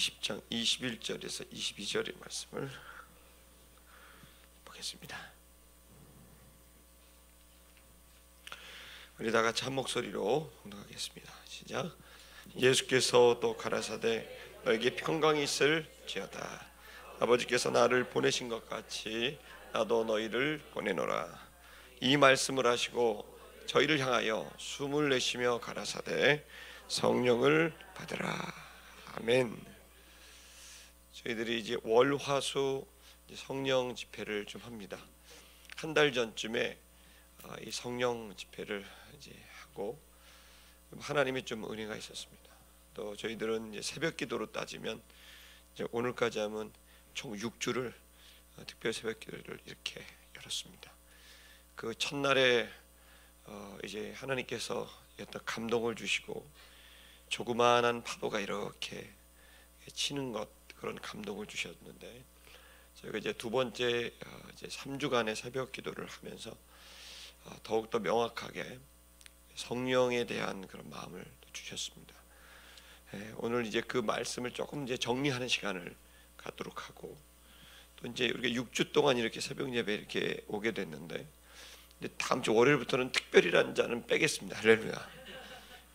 20장 21절에서 22절의 말씀을 보겠습니다. 우리 다 같이 한 목소리로 봉독하겠습니다. 시작. 예수께서 또 가라사대 너에게 평강이 있을지어다. 아버지께서 나를 보내신 것 같이 나도 너희를 보내노라. 이 말씀을 하시고 저희를 향하여 숨을 내쉬며 가라사대 성령을 받으라. 아멘. 저희들이 이제 월화수 성령 집회를 좀 합니다. 한 달 전쯤에 이 성령 집회를 이제 하고 하나님의 좀 은혜가 있었습니다. 또 저희들은 이제 새벽 기도로 따지면 이제 오늘까지 하면 총 6주를 특별 새벽 기도를 이렇게 열었습니다. 그 첫날에 이제 하나님께서 어떤 감동을 주시고 조그마한 파도가 이렇게 치는 것, 그런 감동을 주셨는데 저희가 이제 두 번째 이제 3주간의 새벽 기도를 하면서 더욱 더 명확하게 성령에 대한 그런 마음을 주셨습니다. 오늘 이제 그 말씀을 조금 이제 정리하는 시간을 갖도록 하고, 또 이제 우리가 6주 동안 이렇게 새벽 예배 이렇게 오게 됐는데 이제 다음 주 월요일부터는 특별이라는 자는 빼겠습니다. 할렐루야.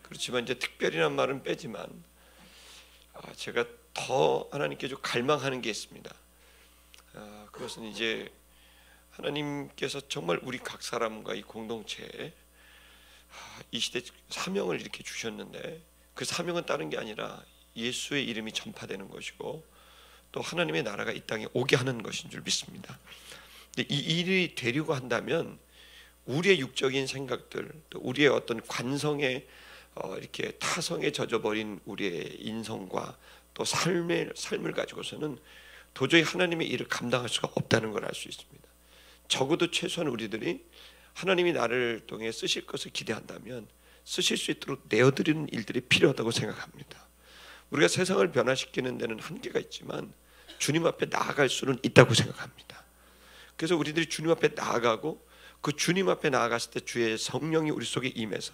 그렇지만 이제 특별이란 말은 빼지만 제가 더 하나님께 좀 갈망하는 게 있습니다. 그것은 이제 하나님께서 정말 우리 각 사람과 이 공동체에 이 시대 사명을 이렇게 주셨는데, 그 사명은 다른 게 아니라 예수의 이름이 전파되는 것이고 또 하나님의 나라가 이 땅에 오게 하는 것인 줄 믿습니다. 이 일이 되려고 한다면 우리의 육적인 생각들, 또 우리의 어떤 관성에 이렇게 타성에 젖어버린 우리의 인성과 또 삶을 가지고서는 도저히 하나님의 일을 감당할 수가 없다는 걸 알 수 있습니다. 적어도 최소한 우리들이 하나님이 나를 통해 쓰실 것을 기대한다면 쓰실 수 있도록 내어드리는 일들이 필요하다고 생각합니다. 우리가 세상을 변화시키는 데는 한계가 있지만 주님 앞에 나아갈 수는 있다고 생각합니다. 그래서 우리들이 주님 앞에 나아가고 그 주님 앞에 나아갔을 때 주의 성령이 우리 속에 임해서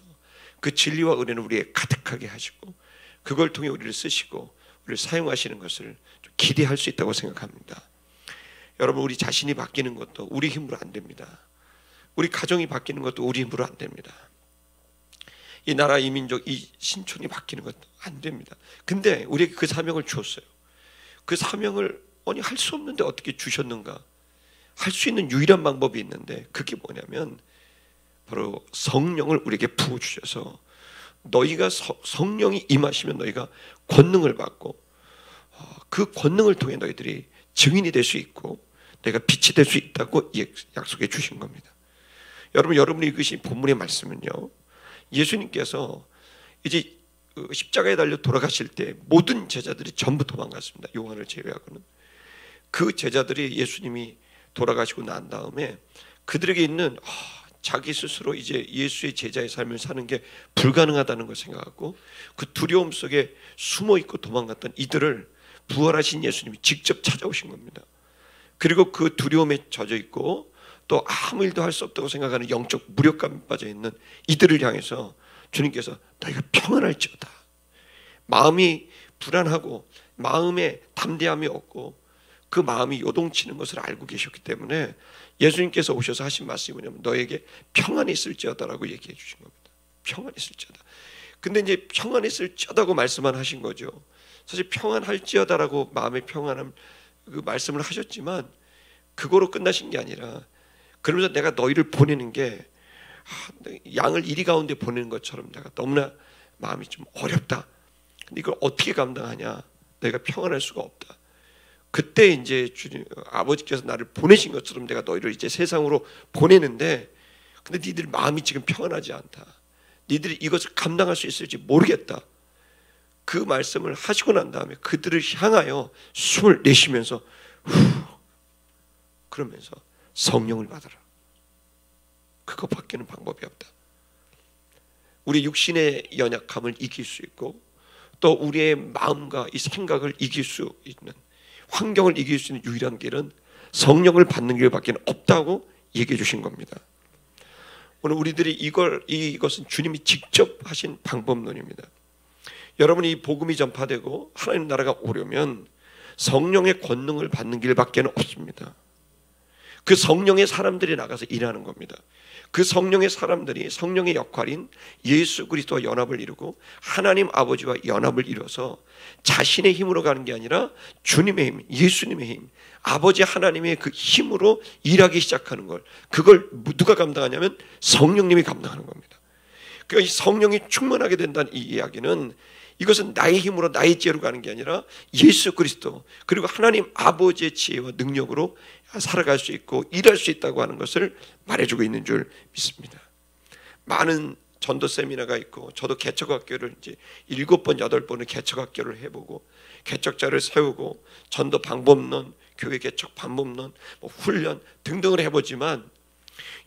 그 진리와 은혜는 우리에 가득하게 하시고 그걸 통해 우리를 쓰시고 우리를 사용하시는 것을 좀 기대할 수 있다고 생각합니다. 여러분, 우리 자신이 바뀌는 것도 우리 힘으로 안 됩니다. 우리 가정이 바뀌는 것도 우리 힘으로 안 됩니다. 이 나라, 이 민족, 이 신촌이 바뀌는 것도 안 됩니다. 근데 우리에게 그 사명을 주었어요. 그 사명을 할 수 없는데 어떻게 주셨는가? 할 수 있는 유일한 방법이 있는데 그게 뭐냐면 바로 성령을 우리에게 부어주셔서 너희가 성령이 임하시면 너희가 권능을 받고 그 권능을 통해 너희들이 증인이 될 수 있고 너희가 빛이 될 수 있다고 약속해 주신 겁니다. 여러분이 읽으신 본문의 말씀은요, 예수님께서 이제 십자가에 달려 돌아가실 때 모든 제자들이 전부 도망갔습니다. 요한을 제외하고는. 그 제자들이 예수님이 돌아가시고 난 다음에 그들에게 있는 자기 스스로 이제 예수의 제자의 삶을 사는 게 불가능하다는 걸 생각하고 그 두려움 속에 숨어 있고 도망갔던 이들을 부활하신 예수님이 직접 찾아오신 겁니다. 그리고 그 두려움에 젖어 있고 또 아무 일도 할 수 없다고 생각하는 영적 무력감에 빠져 있는 이들을 향해서 주님께서 너희가 평안할지어다. 마음이 불안하고 마음에 담대함이 없고 그 마음이 요동치는 것을 알고 계셨기 때문에 예수님께서 오셔서 하신 말씀이 뭐냐면 너에게 평안이 있을지어다라고 얘기해 주신 겁니다. 평안이 있을지어다. 근데 이제 평안이 있을지어다고 말씀만 하신 거죠. 사실 평안할지어다라고 마음의 평안함 그 말씀을 하셨지만 그거로 끝나신 게 아니라 그러면서 내가 너희를 보내는 게 양을 이리 가운데 보내는 것처럼 내가 너무나 마음이 좀 어렵다. 근데 이걸 어떻게 감당하냐? 내가 평안할 수가 없다. 그때 이제 주님 아버지께서 나를 보내신 것처럼 내가 너희를 이제 세상으로 보내는데 근데 니들 마음이 지금 평안하지 않다. 니들이 이것을 감당할 수 있을지 모르겠다. 그 말씀을 하시고 난 다음에 그들을 향하여 숨을 내쉬면서 그러면서 성령을 받아라. 그것밖에는 방법이 없다. 우리 육신의 연약함을 이길 수 있고 또 우리의 마음과 이 생각을 이길 수 있는 환경을 이길 수 있는 유일한 길은 성령을 받는 길밖에 없다고 얘기해 주신 겁니다. 오늘 우리들이 이것은 주님이 직접 하신 방법론입니다. 여러분이 이 복음이 전파되고 하나님 나라가 오려면 성령의 권능을 받는 길밖에 없습니다. 그 성령의 사람들이 나가서 일하는 겁니다. 그 성령의 사람들이 성령의 역할인 예수 그리스도와 연합을 이루고 하나님 아버지와 연합을 이뤄서 자신의 힘으로 가는 게 아니라 주님의 힘, 예수님의 힘, 아버지 하나님의 그 힘으로 일하기 시작하는 걸, 그걸 누가 감당하냐면 성령님이 감당하는 겁니다. 그러니까 이 성령이 충만하게 된다는 이 이야기는, 이것은 나의 힘으로 나의 지혜로 가는 게 아니라 예수 그리스도 그리고 하나님 아버지의 지혜와 능력으로 살아갈 수 있고 일할 수 있다고 하는 것을 말해주고 있는 줄 믿습니다. 많은 전도 세미나가 있고, 저도 개척학교를 이제 7번, 8번을 개척학교를 해보고 개척자를 세우고 전도 방법론, 교회 개척 방법론, 훈련 등등을 해보지만,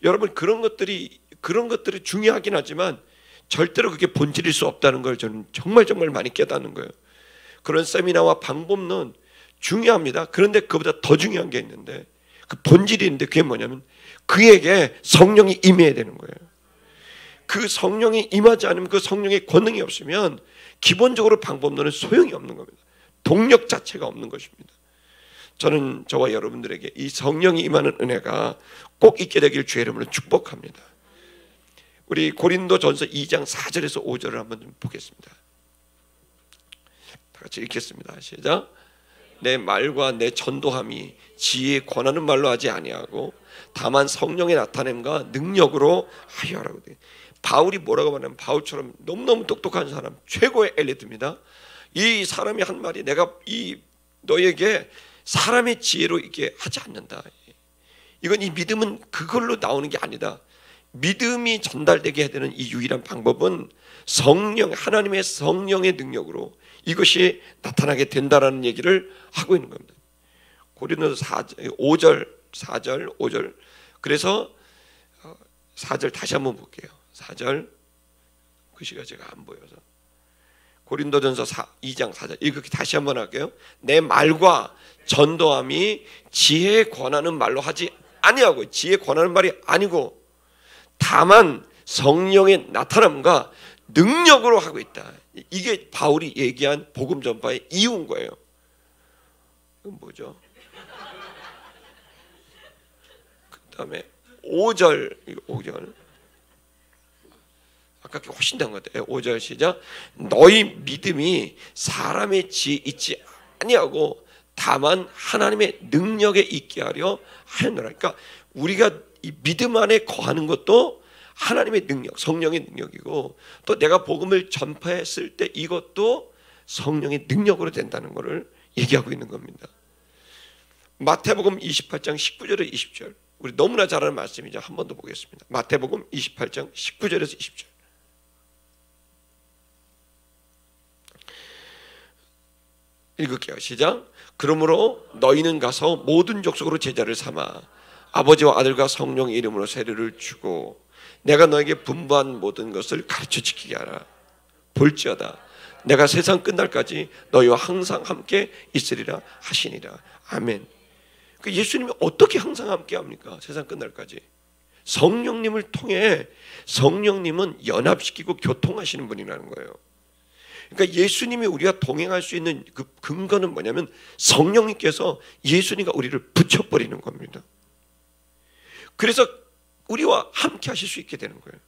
여러분 그런 것들이 중요하긴 하지만 절대로 그게 본질일 수 없다는 걸 저는 정말 많이 깨닫는 거예요. 그런 세미나와 방법론 중요합니다. 그런데 그보다 더 중요한 게 있는데, 그 본질이 있는데, 그게 뭐냐면 그에게 성령이 임해야 되는 거예요. 그 성령이 임하지 않으면, 그 성령의 권능이 없으면 기본적으로 방법론은 소용이 없는 겁니다. 동력 자체가 없는 것입니다. 저는 저와 여러분들에게 이 성령이 임하는 은혜가 꼭 있게 되길 주의 이름으로 축복합니다. 우리 고린도전서 2장 4절에서 5절을 한번 좀 보겠습니다. 다 같이 읽겠습니다. 시작. 내 말과 내 전도함이 지혜에 권하는 말로 하지 아니하고 다만 성령의 나타냄과 능력으로 하여라고 돼. 바울이 뭐라고 말하냐면, 바울처럼 너무너무 똑똑한 사람, 최고의 엘리트입니다. 이 사람이 한 말이, 내가 너에게 사람의 지혜로 이렇게 하지 않는다. 이건, 이 믿음은 그걸로 나오는 게 아니다. 믿음이 전달되게 해야 되는 이 유일한 방법은 성령, 하나님의 성령의 능력으로 이것이 나타나게 된다라는 얘기를 하고 있는 겁니다. 고린도서 4절 5절. 그래서 4절 다시 한번 볼게요. 4절 글씨가 제가 안 보여서, 고린도전서 2장 4절 이렇게 다시 한번 할게요. 내 말과 전도함이 지혜에 권하는 말로 하지 아니하고, 지혜에 권하는 말이 아니고 다만 성령의 나타남과 능력으로 하고 있다. 이게 바울이 얘기한 복음 전파의 이유인 거예요. 이건 뭐죠? 그 다음에 5절, 아까 게 훨씬 나은 것 같아요. 5절 시작. 너희 믿음이 사람의 지혜 있지 아니하고 다만 하나님의 능력에 있게 하려 하였노라. 그러니까 우리가 이 믿음 안에 거하는 것도 하나님의 능력, 성령의 능력이고, 또 내가 복음을 전파했을 때 이것도 성령의 능력으로 된다는 것을 얘기하고 있는 겁니다. 마태복음 28장 19절에서 20절, 우리 너무나 잘 아는 말씀이죠. 한 번 더 보겠습니다. 마태복음 28장 19절에서 20절. 읽을게요. 시작. 그러므로 너희는 가서 모든 족속으로 제자를 삼아 아버지와 아들과 성령의 이름으로 세례를 주고 내가 너에게 분부한 모든 것을 가르쳐 지키게 하라. 볼지어다 내가 세상 끝날까지 너희와 항상 함께 있으리라 하시니라. 아멘. 예수님이 어떻게 항상 함께 합니까? 세상 끝날까지. 성령님을 통해, 성령님은 연합시키고 교통하시는 분이라는 거예요. 그러니까 예수님이 우리가 동행할 수 있는 그 근거는 뭐냐면 성령님께서 예수님과 우리를 붙여버리는 겁니다. 그래서 우리와 함께 하실 수 있게 되는 거예요.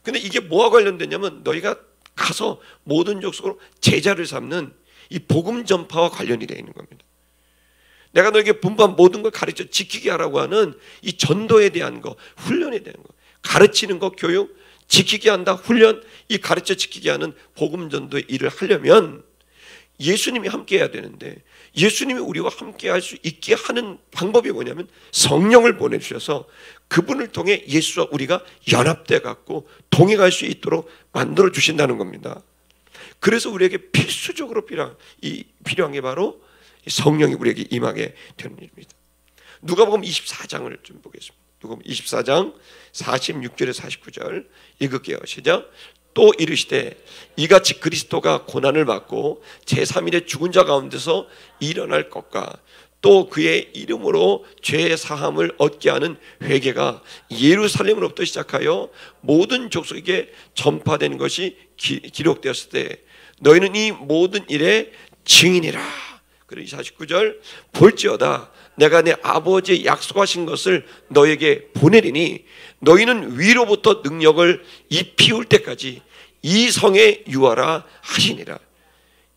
근데 이게 뭐와 관련되냐면 너희가 가서 모든 족속으로 제자를 삼는 이 복음 전파와 관련이 되어 있는 겁니다. 내가 너에게 분부한 모든 걸 가르쳐 지키게 하라고 하는 이 전도에 대한 거, 훈련에 대한 거, 가르치는 거, 교육, 지키게 한다, 훈련, 이 가르쳐 지키게 하는 복음 전도의 일을 하려면 예수님이 함께 해야 되는데, 예수님이 우리와 함께 할 수 있게 하는 방법이 뭐냐면 성령을 보내주셔서 그분을 통해 예수와 우리가 연합돼 갖고 동행할 수 있도록 만들어 주신다는 겁니다. 그래서 우리에게 필수적으로 필요한 게 바로 성령이 우리에게 임하게 되는 일입니다. 누가복음 24장을 좀 보겠습니다. 누가복음 24장 46절에서 49절 읽을게요. 시작. 또 이르시되 이같이 그리스도가 고난을 받고 제3일에 죽은 자 가운데서 일어날 것과 또 그의 이름으로 죄의 사함을 얻게 하는 회개가 예루살렘으로부터 시작하여 모든 족속에게 전파되는 것이 기록되었을 때 너희는 이 모든 일의 증인이라. 그리고 49절 볼지어다 내가 내 아버지의 약속하신 것을 너에게 보내리니 너희는 위로부터 능력을 입히울 때까지 이 성에 유하라 하시니라.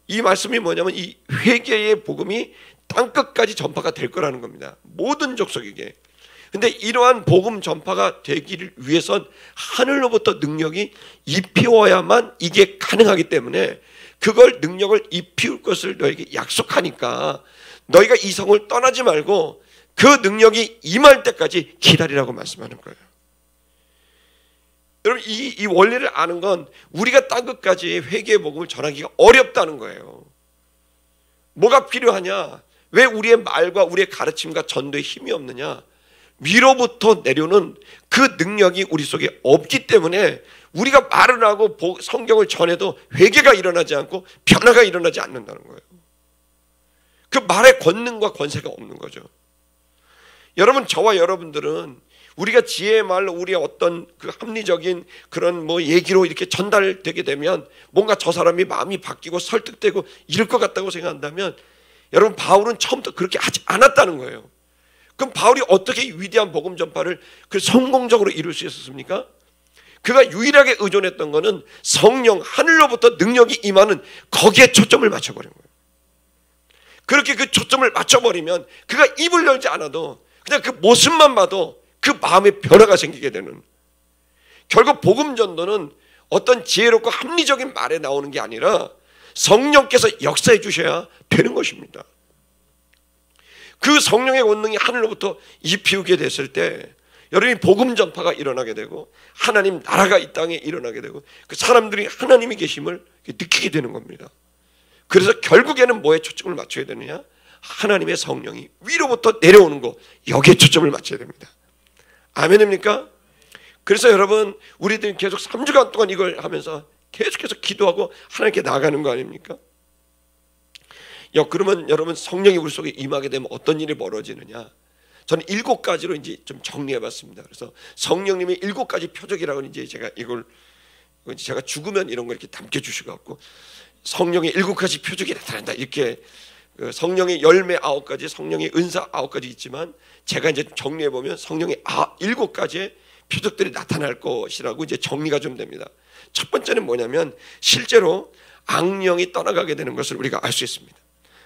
이 말씀이 뭐냐면 이 회개의 복음이 땅끝까지 전파가 될 거라는 겁니다. 모든 족속에게. 근데 이러한 복음 전파가 되기를 위해선 하늘로부터 능력이 입히어야만 이게 가능하기 때문에 그걸 능력을 입히울 것을 너에게 약속하니까 너희가 이 성을 떠나지 말고 그 능력이 임할 때까지 기다리라고 말씀하는 거예요. 여러분 이 원리를 아는 건 우리가 땅끝까지 회개의 복음을 전하기가 어렵다는 거예요. 뭐가 필요하냐? 왜 우리의 말과 우리의 가르침과 전도에 힘이 없느냐? 위로부터 내려오는 그 능력이 우리 속에 없기 때문에 우리가 말을 하고 성경을 전해도 회개가 일어나지 않고 변화가 일어나지 않는다는 거예요. 그 말의 권능과 권세가 없는 거죠. 여러분 저와 여러분들은 우리가 지혜의 말로 우리의 어떤 그 합리적인 그런 뭐 얘기로 이렇게 전달되게 되면 뭔가 저 사람이 마음이 바뀌고 설득되고 이럴 것 같다고 생각한다면 여러분 바울은 처음부터 그렇게 하지 않았다는 거예요. 그럼 바울이 어떻게 위대한 복음 전파를 그 성공적으로 이룰 수 있었습니까? 그가 유일하게 의존했던 것은 성령 하늘로부터 능력이 임하는 거기에 초점을 맞춰버린 거예요. 그렇게 그 초점을 맞춰버리면 그가 입을 열지 않아도 그냥 그 모습만 봐도 그 마음의 변화가 생기게 되는, 결국 복음 전도는 어떤 지혜롭고 합리적인 말에 나오는 게 아니라 성령께서 역사해 주셔야 되는 것입니다. 그 성령의 권능이 하늘로부터 입히우게 됐을 때 여러분이 복음 전파가 일어나게 되고 하나님 나라가 이 땅에 일어나게 되고 그 사람들이 하나님이 계심을 느끼게 되는 겁니다. 그래서 결국에는 뭐에 초점을 맞춰야 되느냐? 하나님의 성령이 위로부터 내려오는 거, 여기에 초점을 맞춰야 됩니다. 아멘입니까? 그래서 여러분 우리들이 계속 3주간 동안 이걸 하면서 계속해서 기도하고 하나님께 나아가는 거 아닙니까? 그러면 여러분 성령이 우리 속에 임하게 되면 어떤 일이 벌어지느냐? 저는 7가지로 이제 좀 정리해봤습니다. 그래서 성령님의 7가지 표적이라고 이제 제가 이걸 제가 죽으면 이런 거 이렇게 담겨주시고 갖고 성령의 7가지 표적이 나타난다 이렇게 성령의 열매 9가지, 성령의 은사 9가지 있지만 제가 이제 정리해 보면 성령의 7가지의 표적들이 나타날 것이라고 이제 정리가 좀 됩니다. 첫 번째는 뭐냐면 실제로 악령이 떠나가게 되는 것을 우리가 알 수 있습니다.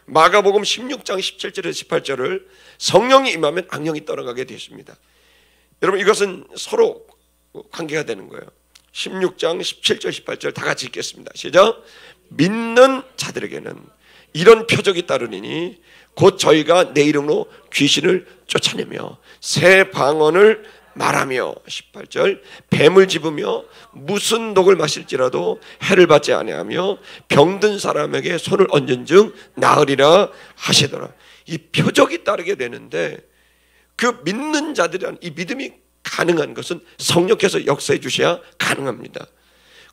마가복음 16장 17절에서 18절을 성령이 임하면 악령이 떠나가게 되십니다. 여러분 이것은 서로 관계가 되는 거예요. 16장 17절 18절 다 같이 읽겠습니다. 시작. 믿는 자들에게는 이런 표적이 따르니 곧 저희가 내 이름으로 귀신을 쫓아내며 새 방언을 말하며 18절 뱀을 집으며 무슨 독을 마실지라도 해를 받지 아니하며 병든 사람에게 손을 얹은즉 나으리라 하시더라. 이 표적이 따르게 되는데 그 믿는 자들이란 이 믿음이 가능한 것은 성령께서 역사해 주셔야 가능합니다.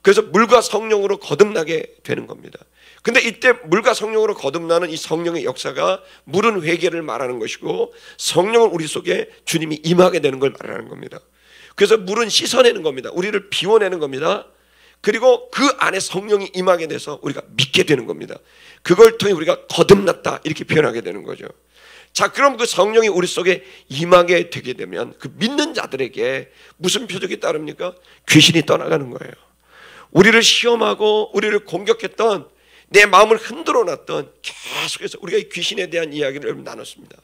그래서 물과 성령으로 거듭나게 되는 겁니다. 근데 이때 물과 성령으로 거듭나는 이 성령의 역사가 물은 회개를 말하는 것이고 성령은 우리 속에 주님이 임하게 되는 걸 말하는 겁니다. 그래서 물은 씻어내는 겁니다. 우리를 비워내는 겁니다. 그리고 그 안에 성령이 임하게 돼서 우리가 믿게 되는 겁니다. 그걸 통해 우리가 거듭났다 이렇게 표현하게 되는 거죠. 자, 그럼 그 성령이 우리 속에 임하게 되게 되면 그 믿는 자들에게 무슨 표적이 따릅니까? 귀신이 떠나가는 거예요. 우리를 시험하고 우리를 공격했던 내 마음을 흔들어 놨던 계속해서 우리가 이 귀신에 대한 이야기를 나눴습니다.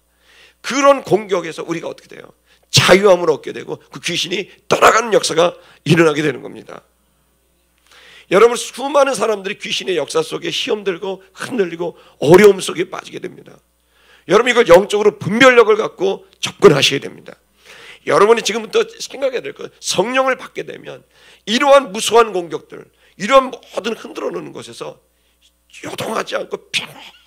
그런 공격에서 우리가 어떻게 돼요? 자유함을 얻게 되고 그 귀신이 떠나가는 역사가 일어나게 되는 겁니다. 여러분 수많은 사람들이 귀신의 역사 속에 시험 들고 흔들리고 어려움 속에 빠지게 됩니다. 여러분 이걸 영적으로 분별력을 갖고 접근하셔야 됩니다. 여러분이 지금부터 생각해야 될 것, 성령을 받게 되면 이러한 무수한 공격들, 이러한 모든 흔들어 놓는 것에서 요동하지 않고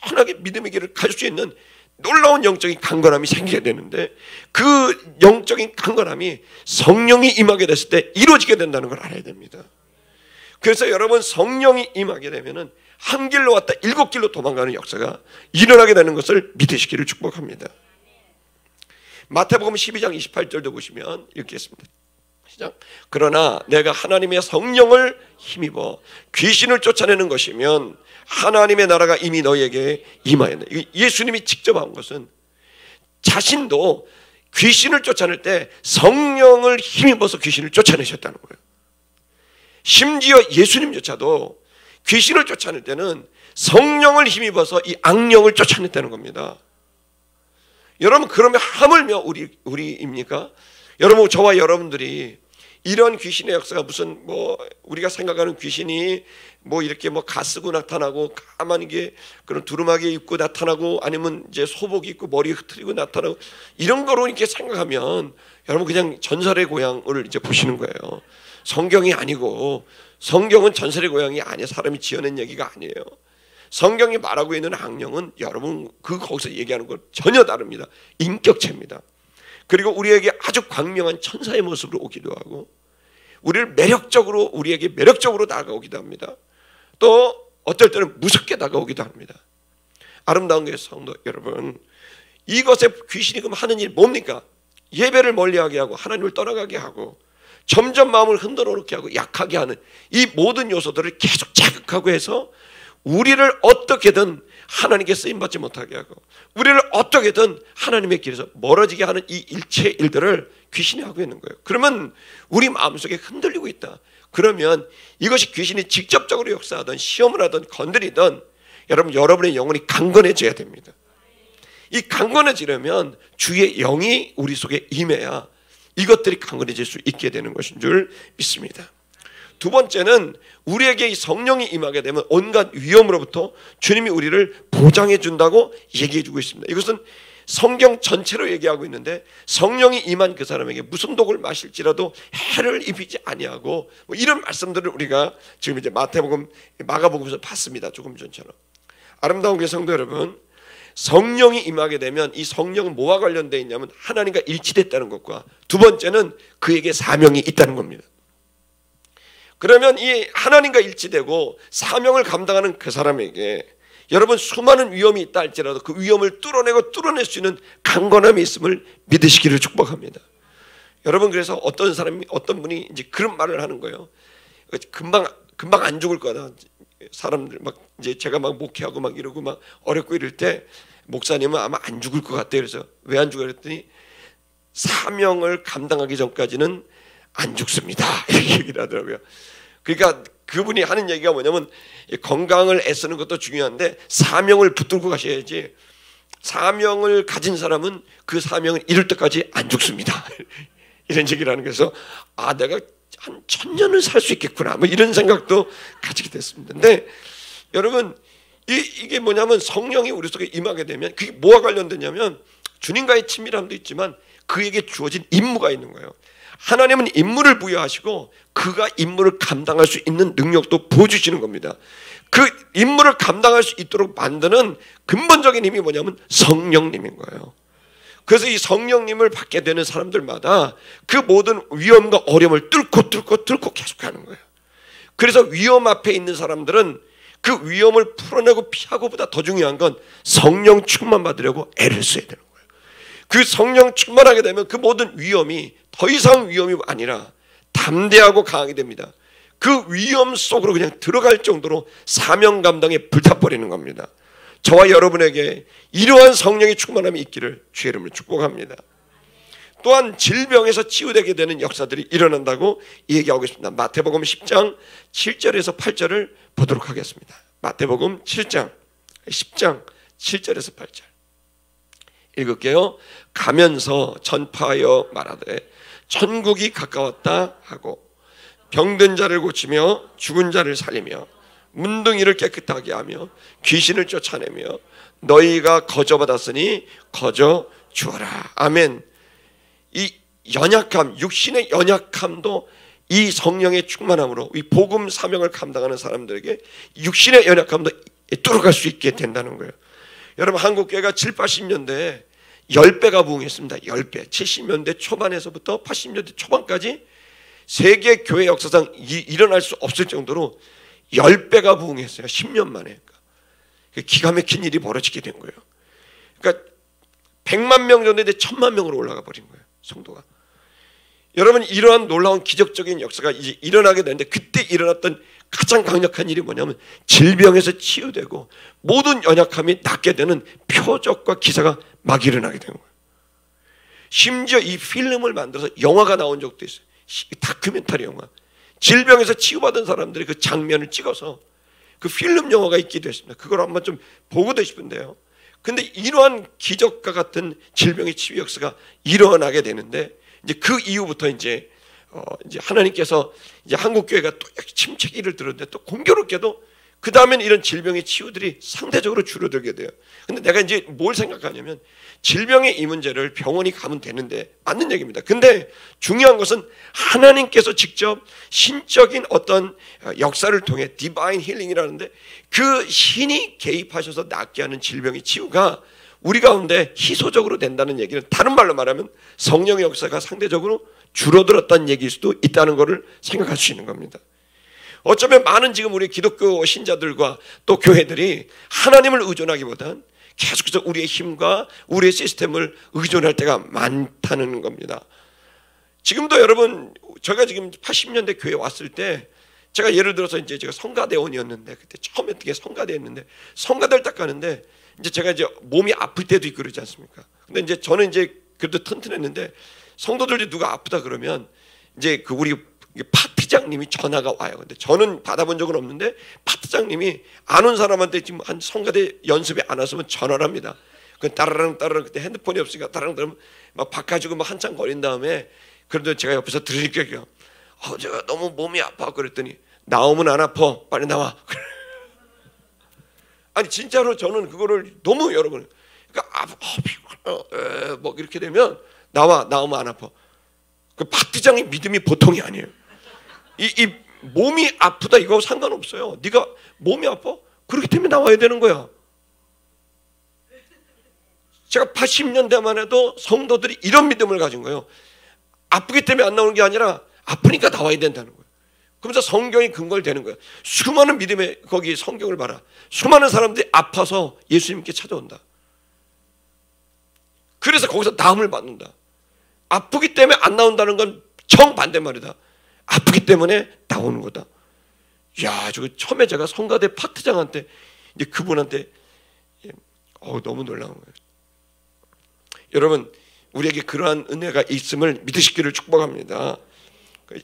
편하게 믿음의 길을 갈 수 있는 놀라운 영적인 강건함이 생기게 되는데 그 영적인 강건함이 성령이 임하게 됐을 때 이루어지게 된다는 걸 알아야 됩니다. 그래서 여러분 성령이 임하게 되면은 한 길로 왔다 7길로 도망가는 역사가 일어나게 되는 것을 믿으시기를 축복합니다. 마태복음 12장 28절도 보시면 이렇게 했습니다. 시작. 그러나 내가 하나님의 성령을 힘입어 귀신을 쫓아내는 것이면 하나님의 나라가 이미 너희에게 임하였네. 예수님이 직접 한 것은 자신도 귀신을 쫓아낼 때 성령을 힘입어서 귀신을 쫓아내셨다는 거예요. 심지어 예수님조차도 귀신을 쫓아낼 때는 성령을 힘입어서 이 악령을 쫓아냈다는 겁니다. 여러분, 그러면 하물며 우리입니까? 여러분, 저와 여러분들이 이런 귀신의 역사가 무슨 우리가 생각하는 귀신이 이렇게 가쓰고 나타나고 가만히 이게 그런 두루마기 입고 나타나고 아니면 이제 소복 입고 머리 흐트리고 나타나고 이런 거로 이렇게 생각하면 여러분 그냥 전설의 고향을 이제 보시는 거예요. 성경이 아니고, 성경은 전설의 고향이 아니에요. 사람이 지어낸 얘기가 아니에요. 성경이 말하고 있는 악령은 여러분 거기서 얘기하는 건 전혀 다릅니다. 인격체입니다. 그리고 우리에게 아주 광명한 천사의 모습으로 오기도 하고 우리에게 매력적으로 다가오기도 합니다. 또 어떨 때는 무섭게 다가오기도 합니다. 아름다운 교회 성도 여러분, 이것에 귀신이 그럼 하는 일이 뭡니까? 예배를 멀리하게 하고 하나님을 떠나가게 하고 점점 마음을 흔들어 놓게 하고 약하게 하는 이 모든 요소들을 계속 자극하고 해서 우리를 어떻게든 하나님께 쓰임받지 못하게 하고 우리를 어떻게든 하나님의 길에서 멀어지게 하는 이 일체 일들을 귀신이 하고 있는 거예요. 그러면 우리 마음속에 흔들리고 있다. 그러면 이것이 귀신이 직접적으로 역사하든 시험을 하든 건드리든 여러분의 영혼이 강건해져야 됩니다. 이 강건해지려면 주의 영이 우리 속에 임해야 이것들이 강건해질 수 있게 되는 것인 줄 믿습니다. 두 번째는 우리에게 이 성령이 임하게 되면 온갖 위험으로부터 주님이 우리를 보장해 준다고 얘기해 주고 있습니다. 이것은 성경 전체로 얘기하고 있는데 성령이 임한 그 사람에게 무슨 독을 마실지라도 해를 입히지 아니하고 이런 말씀들을 우리가 지금 이제 마태복음, 마가복음에서 봤습니다. 조금 전처럼. 아름다운 교회 성도 여러분, 성령이 임하게 되면 이 성령은 뭐와 관련되어 있냐면 하나님과 일치됐다는 것과 두 번째는 그에게 사명이 있다는 겁니다. 그러면 이 하나님과 일치되고 사명을 감당하는 그 사람에게 여러분 수많은 위험이 있다 할지라도 그 위험을 뚫어낼 수 있는 강건함이 있음을 믿으시기를 축복합니다. 여러분, 그래서 어떤 분이 이제 그런 말을 하는 거예요. 금방 안 죽을 거다. 사람들 이제 제가 목회하고 이러고 어렵고 이럴 때 목사님은 아마 안 죽을 것 같대요. 그래서 왜 안 죽어요? 그랬더니 사명을 감당하기 전까지는 안 죽습니다. 이렇게 얘기를 하더라고요. 그러니까 그분이 하는 얘기가 뭐냐면 건강을 애쓰는 것도 중요한데 사명을 붙들고 가셔야지, 사명을 가진 사람은 그 사명을 이룰 때까지 안 죽습니다. 이런 얘기를 하는 거에서 내가 한 1000년을 살 수 있겠구나 이런 생각도 가지게 됐습니다. 근데 여러분 이게 뭐냐면 성령이 우리 속에 임하게 되면 그게 뭐와 관련되냐면 주님과의 친밀함도 있지만 그에게 주어진 임무가 있는 거예요. 하나님은 임무를 부여하시고 그가 임무를 감당할 수 있는 능력도 부어주시는 겁니다. 그 임무를 감당할 수 있도록 만드는 근본적인 힘이 뭐냐면 성령님인 거예요. 그래서 이 성령님을 받게 되는 사람들마다 그 모든 위험과 어려움을 뚫고 계속하는 거예요. 그래서 위험 앞에 있는 사람들은 그 위험을 풀어내고 피하고보다 더 중요한 건 성령 충만 받으려고 애를 써야 되는 거예요. 그 성령 충만하게 되면 그 모든 위험이 더 이상 위험이 아니라 담대하고 강하게 됩니다. 그 위험 속으로 그냥 들어갈 정도로 사명 감당에 불타버리는 겁니다. 저와 여러분에게 이러한 성령의 충만함이 있기를 주의 이름으로 축복합니다. 또한 질병에서 치유되게 되는 역사들이 일어난다고 얘기하고 있습니다. 마태복음 10장 7절에서 8절을 보도록 하겠습니다. 마태복음 10장 7절에서 8절 읽을게요. 가면서 전파하여 말하되 천국이 가까웠다 하고 병든 자를 고치며 죽은 자를 살리며 문둥이를 깨끗하게 하며 귀신을 쫓아내며 너희가 거저받았으니 거저 주어라. 아멘. 이 연약함, 육신의 연약함도 이 성령의 충만함으로 이 복음 사명을 감당하는 사람들에게 육신의 연약함도 뚫어갈 수 있게 된다는 거예요. 여러분, 한국교회가 7, 80년대에 10배가 부흥했습니다. 10배. 70년대 초반에서부터 80년대 초반까지 세계 교회 역사상 일어날 수 없을 정도로 10배가 부흥했어요. 10년 만에. 기가 막힌 일이 벌어지게 된 거예요. 그러니까 100만 명 정도 되는데 1000만 명으로 올라가 버린 거예요. 성도가. 여러분, 이러한 놀라운 기적적인 역사가 이제 일어나게 되는데, 그때 일어났던 가장 강력한 일이 뭐냐면 질병에서 치유되고 모든 연약함이 낫게 되는 표적과 기사가 막 일어나게 되는 거예요. 심지어 이 필름을 만들어서 영화가 나온 적도 있어요. 다큐멘터리 영화. 질병에서 치유받은 사람들이 그 장면을 찍어서 그 필름 영화가 있기도 했습니다. 그걸 한번 좀 보고도 싶은데요. 근데 이러한 기적과 같은 질병의 치유 역사가 일어나게 되는데, 이제 그 이후부터 이제 하나님께서 이제 한국 교회가 또 침체기를 들었는데, 또 공교롭게도 그 다음엔 이런 질병의 치유들이 상대적으로 줄어들게 돼요. 근데 내가 이제 뭘 생각하냐면, 질병의 이 문제를 병원이 가면 되는데 맞는 얘기입니다. 근데 중요한 것은 하나님께서 직접 신적인 어떤 역사를 통해 디바인 힐링이라는데, 그 신이 개입하셔서 낫게 하는 질병의 치유가 우리 가운데 희소적으로 된다는 얘기는, 다른 말로 말하면 성령의 역사가 상대적으로 줄어들었다는 얘기일 수도 있다는 것을 생각할 수 있는 겁니다. 어쩌면 많은 지금 우리 기독교 신자들과 또 교회들이 하나님을 의존하기보단 계속해서 우리의 힘과 우리의 시스템을 의존할 때가 많다는 겁니다. 지금도 여러분, 제가 지금 80년대 교회 왔을 때, 제가 예를 들어서 이제 제가 성가대원이었는데, 그때 처음에 어떻게 성가대였는데, 성가대를 딱 가는데 이제 제가 이제 몸이 아플 때도 있고 그러지 않습니까? 근데 이제 저는 이제 그래도 튼튼했는데, 성도들이 누가 아프다 그러면 이제 그 우리 파트장님이 전화가 와요. 근데 저는 받아본 적은 없는데 파트장님이 안 온 사람한테 지금 한 성가대 연습에 안 왔으면 전화를 합니다. 그 따라랑 그때 핸드폰이 없으니까 따라랑 막 바꿔주고 막 한참 거린 다음에, 그래도 제가 옆에서 들으니까 제가 너무 몸이 아파 그랬더니, 나오면 안 아파, 빨리 나와. 아니 진짜로 저는 그거를 너무 여러분, 그러니까 뭐 이렇게 되면 나오면 안 아파. 그 파트장의 믿음이 보통이 아니에요. 이 몸이 아프다 이거 상관없어요. 네가 몸이 아파? 그렇기 때문에 나와야 되는 거야. 제가 80년대만 해도 성도들이 이런 믿음을 가진 거예요. 아프기 때문에 안 나오는 게 아니라 아프니까 나와야 된다는 거예요. 그러면서 성경이 근거를 되는 거예요. 수많은 믿음의 거기 성경을 봐라. 수많은 사람들이 아파서 예수님께 찾아온다. 그래서 거기서 나음을 받는다. 아프기 때문에 안 나온다는 건 정반대 말이다. 아프기 때문에 나오는 거다. 야, 저거 처음에 제가 성가대 파트장한테 이제 그분한테 너무 놀라운 거예요. 여러분, 우리에게 그러한 은혜가 있음을 믿으시기를 축복합니다.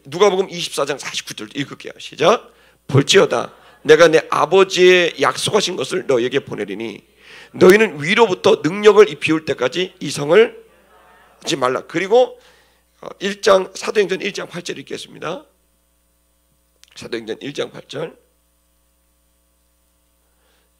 누가복음 24장 49절 읽을게요. 시작. 볼지어다 내가 내 아버지의 약속하신 것을 너희에게 보내리니 너희는 위로부터 능력을 입히울 때까지 이 성을 하지 말라. 그리고 1장 사도행전 1장 8절 읽겠습니다. 사도행전 1장 8절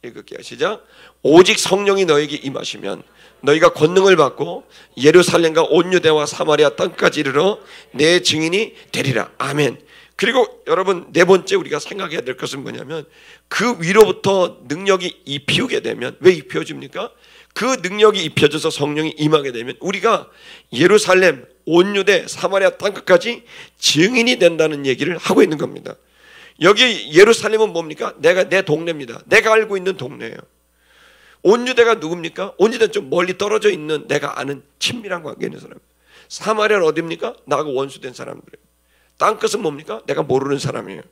읽을게요. 시작. 오직 성령이 너에게 임하시면 너희가 권능을 받고 예루살렘과 온 유대와 사마리아 땅까지 이르러 내 증인이 되리라. 아멘. 그리고 여러분, 네 번째 우리가 생각해야 될 것은 뭐냐면, 그 위로부터 능력이 입히우게 되면, 왜 입혀집니까? 그 능력이 입혀져서 성령이 임하게 되면 우리가 예루살렘, 온 유대, 사마리아 땅끝까지 증인이 된다는 얘기를 하고 있는 겁니다. 여기 예루살렘은 뭡니까? 내 동네입니다. 내가 알고 있는 동네예요. 온 유대가 누굽니까? 온 유대는 좀 멀리 떨어져 있는 내가 아는 친밀한 관계 있는 사람. 사마리아는 어디입니까? 나하고 원수된 사람들이에요. 땅끝은 뭡니까? 내가 모르는 사람이에요.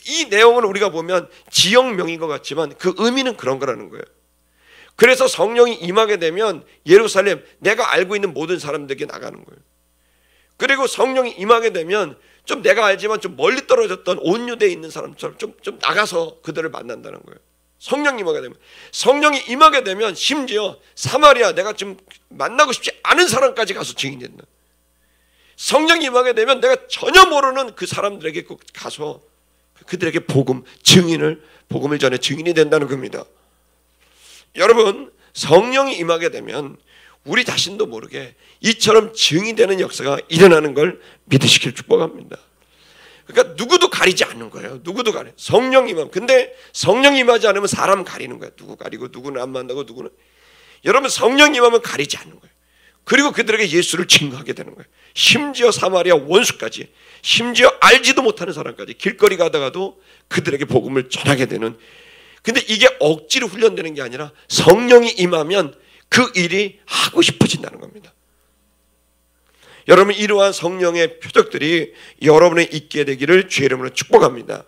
이 내용은 우리가 보면 지역명인 것 같지만 그 의미는 그런 거라는 거예요. 그래서 성령이 임하게 되면 예루살렘, 내가 알고 있는 모든 사람들에게 나가는 거예요. 그리고 성령이 임하게 되면 좀 내가 알지만 좀 멀리 떨어졌던 온 유대에 있는 사람처럼 좀 나가서 그들을 만난다는 거예요. 성령이 임하게 되면 심지어 사마리아, 내가 좀 만나고 싶지 않은 사람까지 가서 증인이 된다. 성령이 임하게 되면 내가 전혀 모르는 그 사람들에게 꼭 가서 그들에게 복음을 전해 증인이 된다는 겁니다. 여러분, 성령이 임하게 되면 우리 자신도 모르게 이처럼 증인이 되는 역사가 일어나는 걸 믿으시길 축복합니다. 그러니까 누구도 가리지 않는 거예요. 누구도 가려. 성령 임함. 근데 성령 임하지 않으면 사람 가리는 거예요. 누구 가리고 누구는 안 만나고 누구는. 여러분, 성령 임하면 가리지 않는 거예요. 그리고 그들에게 예수를 증거하게 되는 거예요. 심지어 사마리아 원수까지, 심지어 알지도 못하는 사람까지 길거리 가다가도 그들에게 복음을 전하게 되는. 근데 이게 억지로 훈련되는 게 아니라 성령이 임하면 그 일이 하고 싶어진다는 겁니다. 여러분, 이러한 성령의 표적들이 여러분에 있게 되기를 주의 이름으로 축복합니다.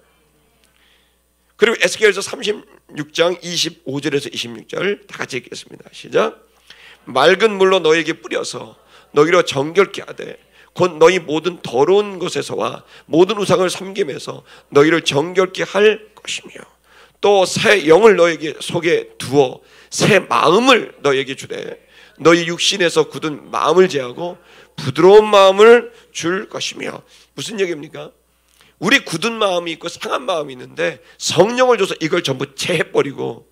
그리고 에스겔서 36장 25절에서 26절 다 같이 읽겠습니다. 시작. 맑은 물로 너에게 뿌려서 너희로 정결케 하되 곧 너희 모든 더러운 것에서와 모든 우상을 섬김에서 너희를 정결케 할 것이며 또 새 영을 너에게 속에 두어 새 마음을 너에게 주되 너희 육신에서 굳은 마음을 제하고 부드러운 마음을 줄 것이며. 무슨 얘기입니까? 우리 굳은 마음이 있고 상한 마음이 있는데 성령을 줘서 이걸 전부 제해버리고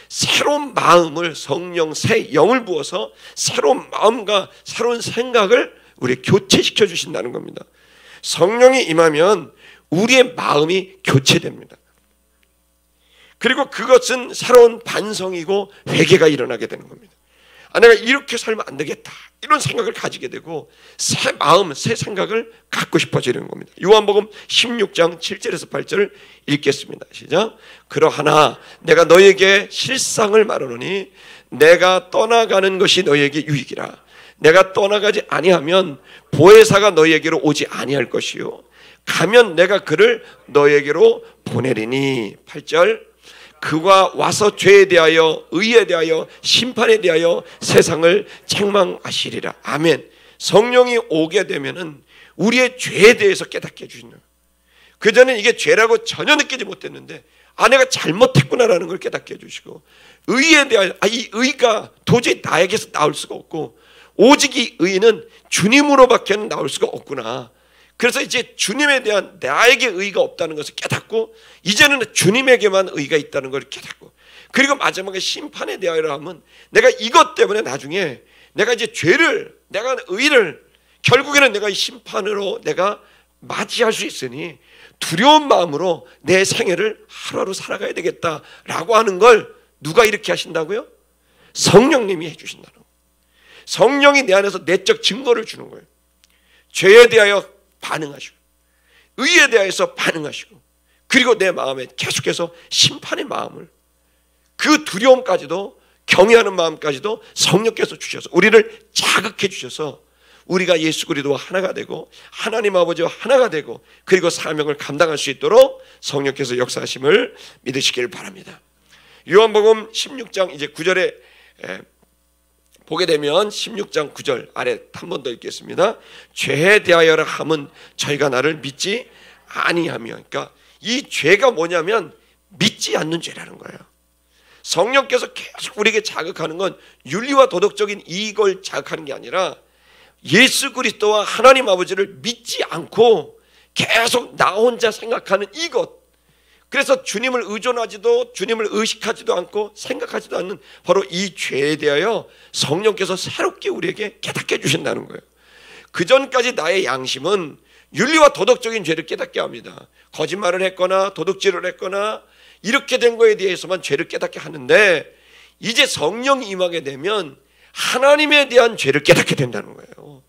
새로운 마음을, 성령 새 영을 부어서 새로운 마음과 새로운 생각을 우리 교체시켜 주신다는 겁니다. 성령이 임하면 우리의 마음이 교체됩니다. 그리고 그것은 새로운 반성이고 회개가 일어나게 되는 겁니다. 내가 이렇게 살면 안 되겠다, 이런 생각을 가지게 되고 새 마음, 새 생각을 갖고 싶어지는 겁니다. 요한복음 16장 7절에서 8절을 읽겠습니다. 시작. 그러하나 내가 너에게 실상을 말하노니 내가 떠나가는 것이 너에게 유익이라. 내가 떠나가지 아니하면 보혜사가 너에게로 오지 아니할 것이요 가면 내가 그를 너에게로 보내리니. 8절. 그가 와서 죄에 대하여 의에 대하여 심판에 대하여 세상을 책망하시리라. 아멘. 성령이 오게 되면은 우리의 죄에 대해서 깨닫게 해주시는 거예요. 그전엔 이게 죄라고 전혀 느끼지 못했는데 내가 잘못했구나라는 걸 깨닫게 해주시고, 의에 대하여 이 의가 도저히 나에게서 나올 수가 없고 오직 이 의는 주님으로밖에는 나올 수가 없구나. 그래서 이제 주님에 대한 나에게 의가 없다는 것을 깨닫고 이제는 주님에게만 의가 있다는 걸 깨닫고, 그리고 마지막에 심판에 대하여 하면 내가 이것 때문에 나중에 내가 이제 죄를, 내가 의를, 결국에는 내가 이 심판으로 내가 맞이할 수 있으니 두려운 마음으로 내 생애를 하루하루 살아가야 되겠다라고 하는 걸 누가 이렇게 하신다고요? 성령님이 해주신다는 거예요. 성령이 내 안에서 내적 증거를 주는 거예요. 죄에 대하여 반응하시고 의에 대해서 반응하시고, 그리고 내 마음에 계속해서 심판의 마음을, 그 두려움까지도, 경외하는 마음까지도 성령께서 주셔서 우리를 자극해 주셔서 우리가 예수 그리스도와 하나가 되고 하나님 아버지와 하나가 되고 그리고 사명을 감당할 수 있도록 성령께서 역사하심을 믿으시길 바랍니다. 요한복음 16장 이제 9절에 보게 되면 16장 9절 아래 한 번 더 읽겠습니다. 죄에 대하여라 함은 저희가 나를 믿지 아니하며. 그러니까 이 죄가 뭐냐면 믿지 않는 죄라는 거예요. 성령께서 계속 우리에게 자극하는 건 윤리와 도덕적인 이익을 자극하는 게 아니라 예수 그리스도와 하나님 아버지를 믿지 않고 계속 나 혼자 생각하는 이것. 그래서 주님을 의존하지도, 주님을 의식하지도 않고 생각하지도 않는 바로 이 죄에 대하여 성령께서 새롭게 우리에게 깨닫게 해주신다는 거예요. 그전까지 나의 양심은 윤리와 도덕적인 죄를 깨닫게 합니다. 거짓말을 했거나 도둑질을 했거나 이렇게 된 거에 대해서만 죄를 깨닫게 하는데, 이제 성령이 임하게 되면 하나님에 대한 죄를 깨닫게 된다는 거예요.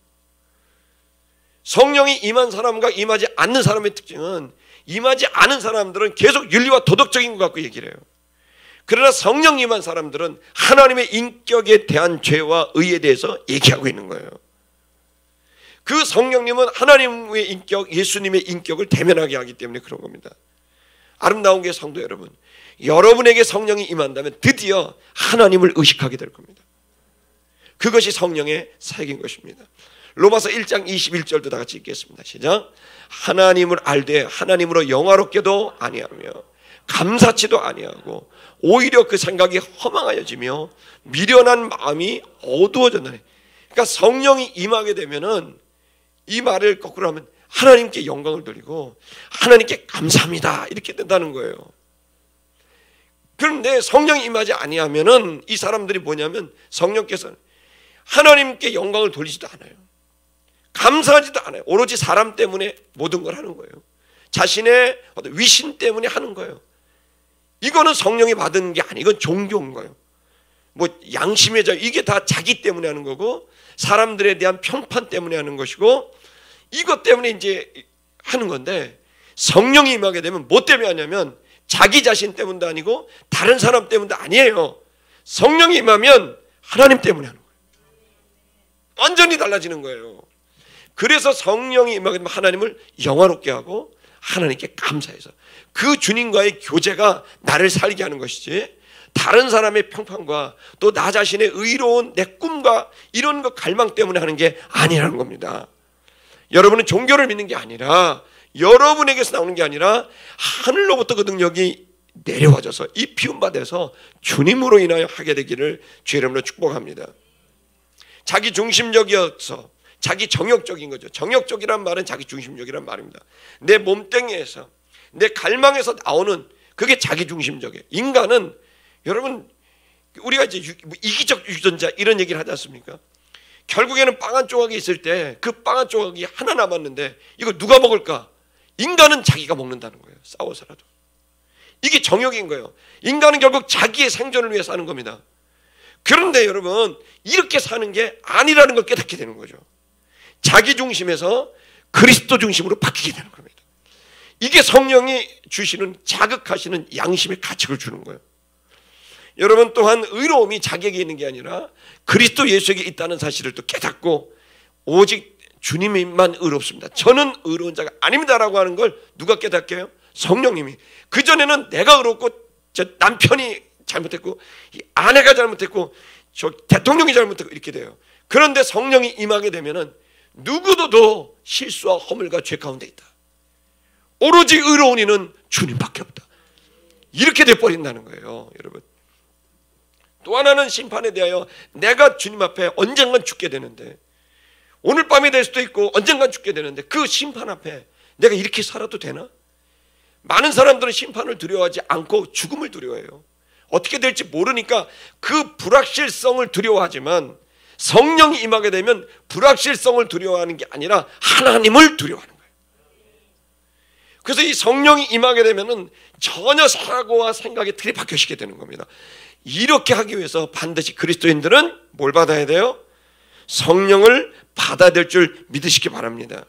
성령이 임한 사람과 임하지 않는 사람의 특징은, 임하지 않은 사람들은 계속 윤리와 도덕적인 것 갖고 얘기를 해요. 그러나 성령 임한 사람들은 하나님의 인격에 대한 죄와 의에 대해서 얘기하고 있는 거예요. 그 성령님은 하나님의 인격, 예수님의 인격을 대면하게 하기 때문에 그런 겁니다. 아름다운 게 성도 여러분, 여러분에게 성령이 임한다면 드디어 하나님을 의식하게 될 겁니다. 그것이 성령의 사역인 것입니다. 로마서 1장 21절도 다 같이 읽겠습니다. 시작. 하나님을 알되 하나님으로 영화롭게도 아니하며 감사치도 아니하고 오히려 그 생각이 허망하여지며 미련한 마음이 어두워졌나니. 그러니까 성령이 임하게 되면은 이 말을 거꾸로 하면 하나님께 영광을 돌리고 하나님께 감사합니다 이렇게 된다는 거예요. 그런데 성령이 임하지 아니하면은 이 사람들이 뭐냐면 성령께서는 하나님께 영광을 돌리지도 않아요. 감사하지도 않아요. 오로지 사람 때문에 모든 걸 하는 거예요. 자신의 위신 때문에 하는 거예요. 이거는 성령이 받은 게 아니에요. 이건 종교인 거예요. 뭐 양심의 자유, 이게 다 자기 때문에 하는 거고 사람들에 대한 평판 때문에 하는 것이고 이것 때문에 이제 하는 건데, 성령이 임하게 되면 뭐 때문에 하냐면 자기 자신 때문도 아니고 다른 사람 때문도 아니에요. 성령이 임하면 하나님 때문에 하는 거예요. 완전히 달라지는 거예요. 그래서 성령이 임하게 되면 하나님을 영화롭게 하고 하나님께 감사해서 그 주님과의 교제가 나를 살게 하는 것이지, 다른 사람의 평판과 또 나 자신의 의로운 내 꿈과 이런 거 갈망 때문에 하는 게 아니라는 겁니다. 여러분은 종교를 믿는 게 아니라, 여러분에게서 나오는 게 아니라 하늘로부터 그 능력이 내려와져서 이 피움받아서 주님으로 인하여 하게 되기를 주의 이름으로 축복합니다. 자기 중심적이어서 자기 정욕적인 거죠. 정욕적이란 말은 자기 중심적이란 말입니다. 내 몸뚱이에서 내 갈망에서 나오는 그게 자기 중심적이에요. 인간은, 여러분, 우리가 이제 이기적 유전자 이런 얘기를 하지 않습니까? 결국에는 빵 한 조각이 있을 때 그 빵 한 조각이 하나 남았는데 이거 누가 먹을까? 인간은 자기가 먹는다는 거예요. 싸워서라도. 이게 정욕인 거예요. 인간은 결국 자기의 생존을 위해 사는 겁니다. 그런데 여러분, 이렇게 사는 게 아니라는 걸 깨닫게 되는 거죠. 자기 중심에서 그리스도 중심으로 바뀌게 되는 겁니다. 이게 성령이 주시는, 자극하시는 양심의 가책을 주는 거예요. 여러분, 또한 의로움이 자기에게 있는 게 아니라 그리스도 예수에게 있다는 사실을 또 깨닫고, 오직 주님만 의롭습니다, 저는 의로운 자가 아닙니다라고 하는 걸 누가 깨닫게요? 성령님이. 그전에는 내가 의롭고 저 남편이 잘못했고 이 아내가 잘못했고 저 대통령이 잘못했고 이렇게 돼요. 그런데 성령이 임하게 되면은 누구도 실수와 허물과 죄 가운데 있다. 오로지 의로운 이는 주님밖에 없다. 이렇게 돼버린다는 거예요, 여러분. 또 하나는 심판에 대하여, 내가 주님 앞에 언젠간 죽게 되는데, 오늘 밤이 될 수도 있고 언젠간 죽게 되는데, 그 심판 앞에 내가 이렇게 살아도 되나? 많은 사람들은 심판을 두려워하지 않고 죽음을 두려워해요. 어떻게 될지 모르니까 그 불확실성을 두려워하지만, 성령이 임하게 되면 불확실성을 두려워하는 게 아니라 하나님을 두려워하는 거예요. 그래서 이 성령이 임하게 되면은 전혀 사고와 생각의 틀이 바뀌어지게 되는 겁니다. 이렇게 하기 위해서 반드시 그리스도인들은 뭘 받아야 돼요? 성령을 받아야 될 줄 믿으시기 바랍니다.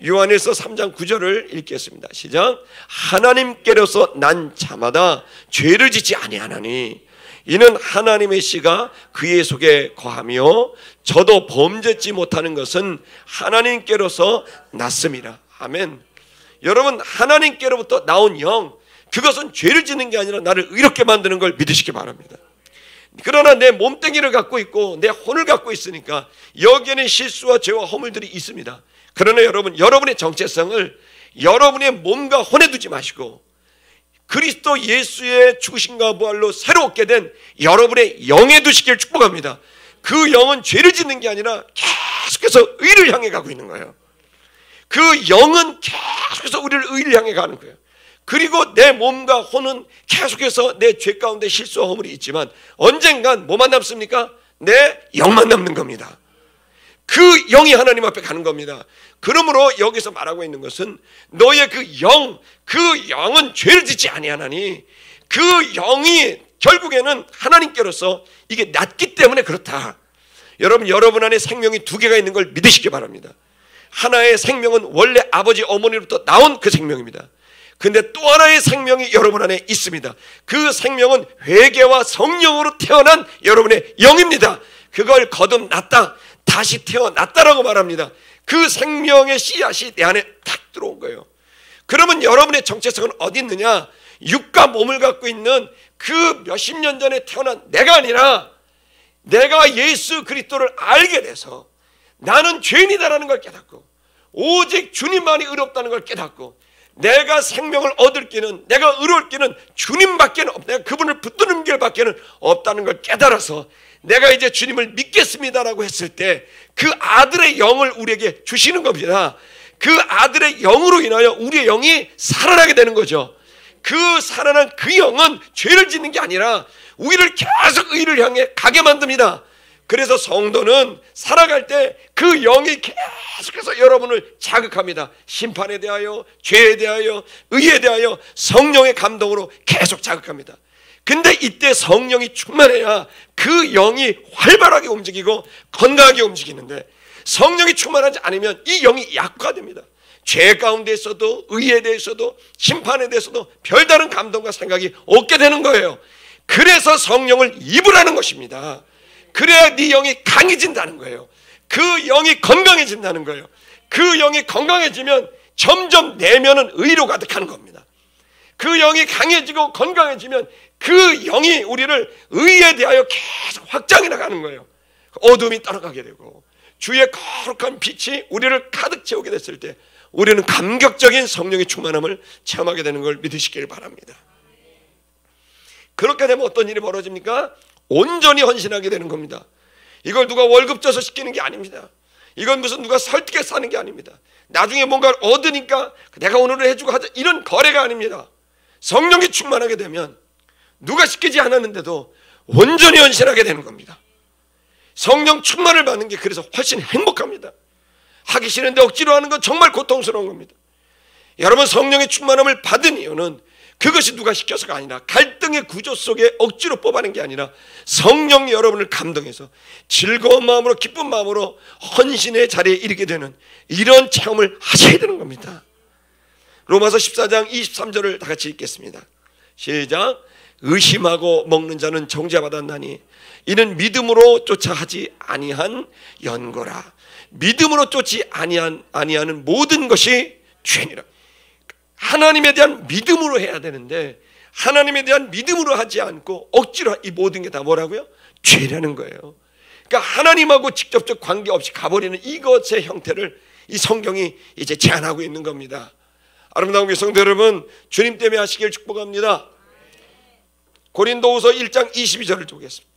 요한일서 3장 9절을 읽겠습니다. 시작. 하나님께로서 난 자마다 죄를 짓지 아니하나니 이는 하나님의 씨가 그의 속에 거하며 저도 범죄치 못하는 것은 하나님께로서 났습니다. 아멘. 여러분, 하나님께로부터 나온 영, 그것은 죄를 짓는 게 아니라 나를 의롭게 만드는 걸 믿으시기 바랍니다. 그러나 내 몸뚱이를 갖고 있고 내 혼을 갖고 있으니까 여기에는 실수와 죄와 허물들이 있습니다. 그러나 여러분, 여러분의 정체성을 여러분의 몸과 혼에 두지 마시고 그리스도 예수의 죽으심과 부활로 새로 얻게 된 여러분의 영에 두시길 축복합니다. 그 영은 죄를 짓는 게 아니라 계속해서 의를 향해 가고 있는 거예요. 그 영은 계속해서 우리를 의를 향해 가는 거예요. 그리고 내 몸과 혼은 계속해서 내 죄 가운데 실수와 허물이 있지만 언젠간 뭐만 남습니까? 내 영만 남는 겁니다. 그 영이 하나님 앞에 가는 겁니다. 그러므로 여기서 말하고 있는 것은 너의 그 영은 죄를 짓지 아니하나니 그 영이 결국에는 하나님께로서 이게 낫기 때문에 그렇다. 여러분 안에 생명이 두 개가 있는 걸 믿으시기 바랍니다. 하나의 생명은 원래 아버지 어머니로부터 나온 그 생명입니다. 근데 또 하나의 생명이 여러분 안에 있습니다. 그 생명은 회개와 성령으로 태어난 여러분의 영입니다. 그걸 거듭났다, 다시 태어났다라고 말합니다. 그 생명의 씨앗이 내 안에 딱 들어온 거예요. 그러면 여러분의 정체성은 어디 있느냐? 육과 몸을 갖고 있는 그 몇십 년 전에 태어난 내가 아니라 내가 예수 그리스도를 알게 돼서 나는 죄인이다라는 걸 깨닫고 오직 주님만이 의롭다는 걸 깨닫고 내가 생명을 얻을 길은, 내가 의로울 길은 주님밖에 없다, 내가 그분을 붙드는 길밖에 없다는 걸 깨달아서 내가 이제 주님을 믿겠습니다라고 했을 때 그 아들의 영을 우리에게 주시는 겁니다. 그 아들의 영으로 인하여 우리의 영이 살아나게 되는 거죠. 그 살아난 그 영은 죄를 짓는 게 아니라 우리를 계속 의를 향해 가게 만듭니다. 그래서 성도는 살아갈 때 그 영이 계속해서 여러분을 자극합니다. 심판에 대하여, 죄에 대하여, 의에 대하여 성령의 감동으로 계속 자극합니다. 근데 이때 성령이 충만해야 그 영이 활발하게 움직이고 건강하게 움직이는데 성령이 충만하지 않으면 이 영이 약화됩니다. 죄 가운데 있어도, 의에 대해서도, 심판에 대해서도 별다른 감동과 생각이 없게 되는 거예요. 그래서 성령을 입으라는 것입니다. 그래야 네 영이 강해진다는 거예요. 그 영이 건강해진다는 거예요. 그 영이 건강해지면 점점 내면은 의로 가득하는 겁니다. 그 영이 강해지고 건강해지면 그 영이 우리를 의에 대하여 계속 확장해 나가는 거예요. 어둠이 떠나가게 되고 주의 거룩한 빛이 우리를 가득 채우게 됐을 때 우리는 감격적인 성령의 충만함을 체험하게 되는 걸 믿으시길 바랍니다. 그렇게 되면 어떤 일이 벌어집니까? 온전히 헌신하게 되는 겁니다. 이걸 누가 월급 줘서 시키는 게 아닙니다. 이건 무슨 누가 설득해서 하는 게 아닙니다. 나중에 뭔가를 얻으니까 내가 오늘은 해주고 하자, 이런 거래가 아닙니다. 성령이 충만하게 되면 누가 시키지 않았는데도 온전히 헌신하게 되는 겁니다. 성령 충만을 받는 게 그래서 훨씬 행복합니다. 하기 싫은데 억지로 하는 건 정말 고통스러운 겁니다. 여러분, 성령의 충만함을 받은 이유는 그것이 누가 시켜서가 아니라 갈등의 구조 속에 억지로 뽑아낸 게 아니라 성령이 여러분을 감동해서 즐거운 마음으로 기쁜 마음으로 헌신의 자리에 이르게 되는 이런 체험을 하셔야 되는 겁니다. 로마서 14장 23절을 다 같이 읽겠습니다. 시작. 의심하고 먹는 자는 정죄받았나니 이는 믿음으로 쫓아 하지 아니한 연고라. 믿음으로 쫓지 아니하는 모든 것이 죄니라. 하나님에 대한 믿음으로 해야 되는데 하나님에 대한 믿음으로 하지 않고 억지로 이 모든 게 다 뭐라고요? 죄라는 거예요. 그러니까 하나님하고 직접적 관계없이 가버리는 이것의 형태를 이 성경이 이제 제안하고 있는 겁니다. 아름다운 성도 여러분, 주님 때문에 하시길 축복합니다. 고린도후서 1장 22절을 보겠습니다.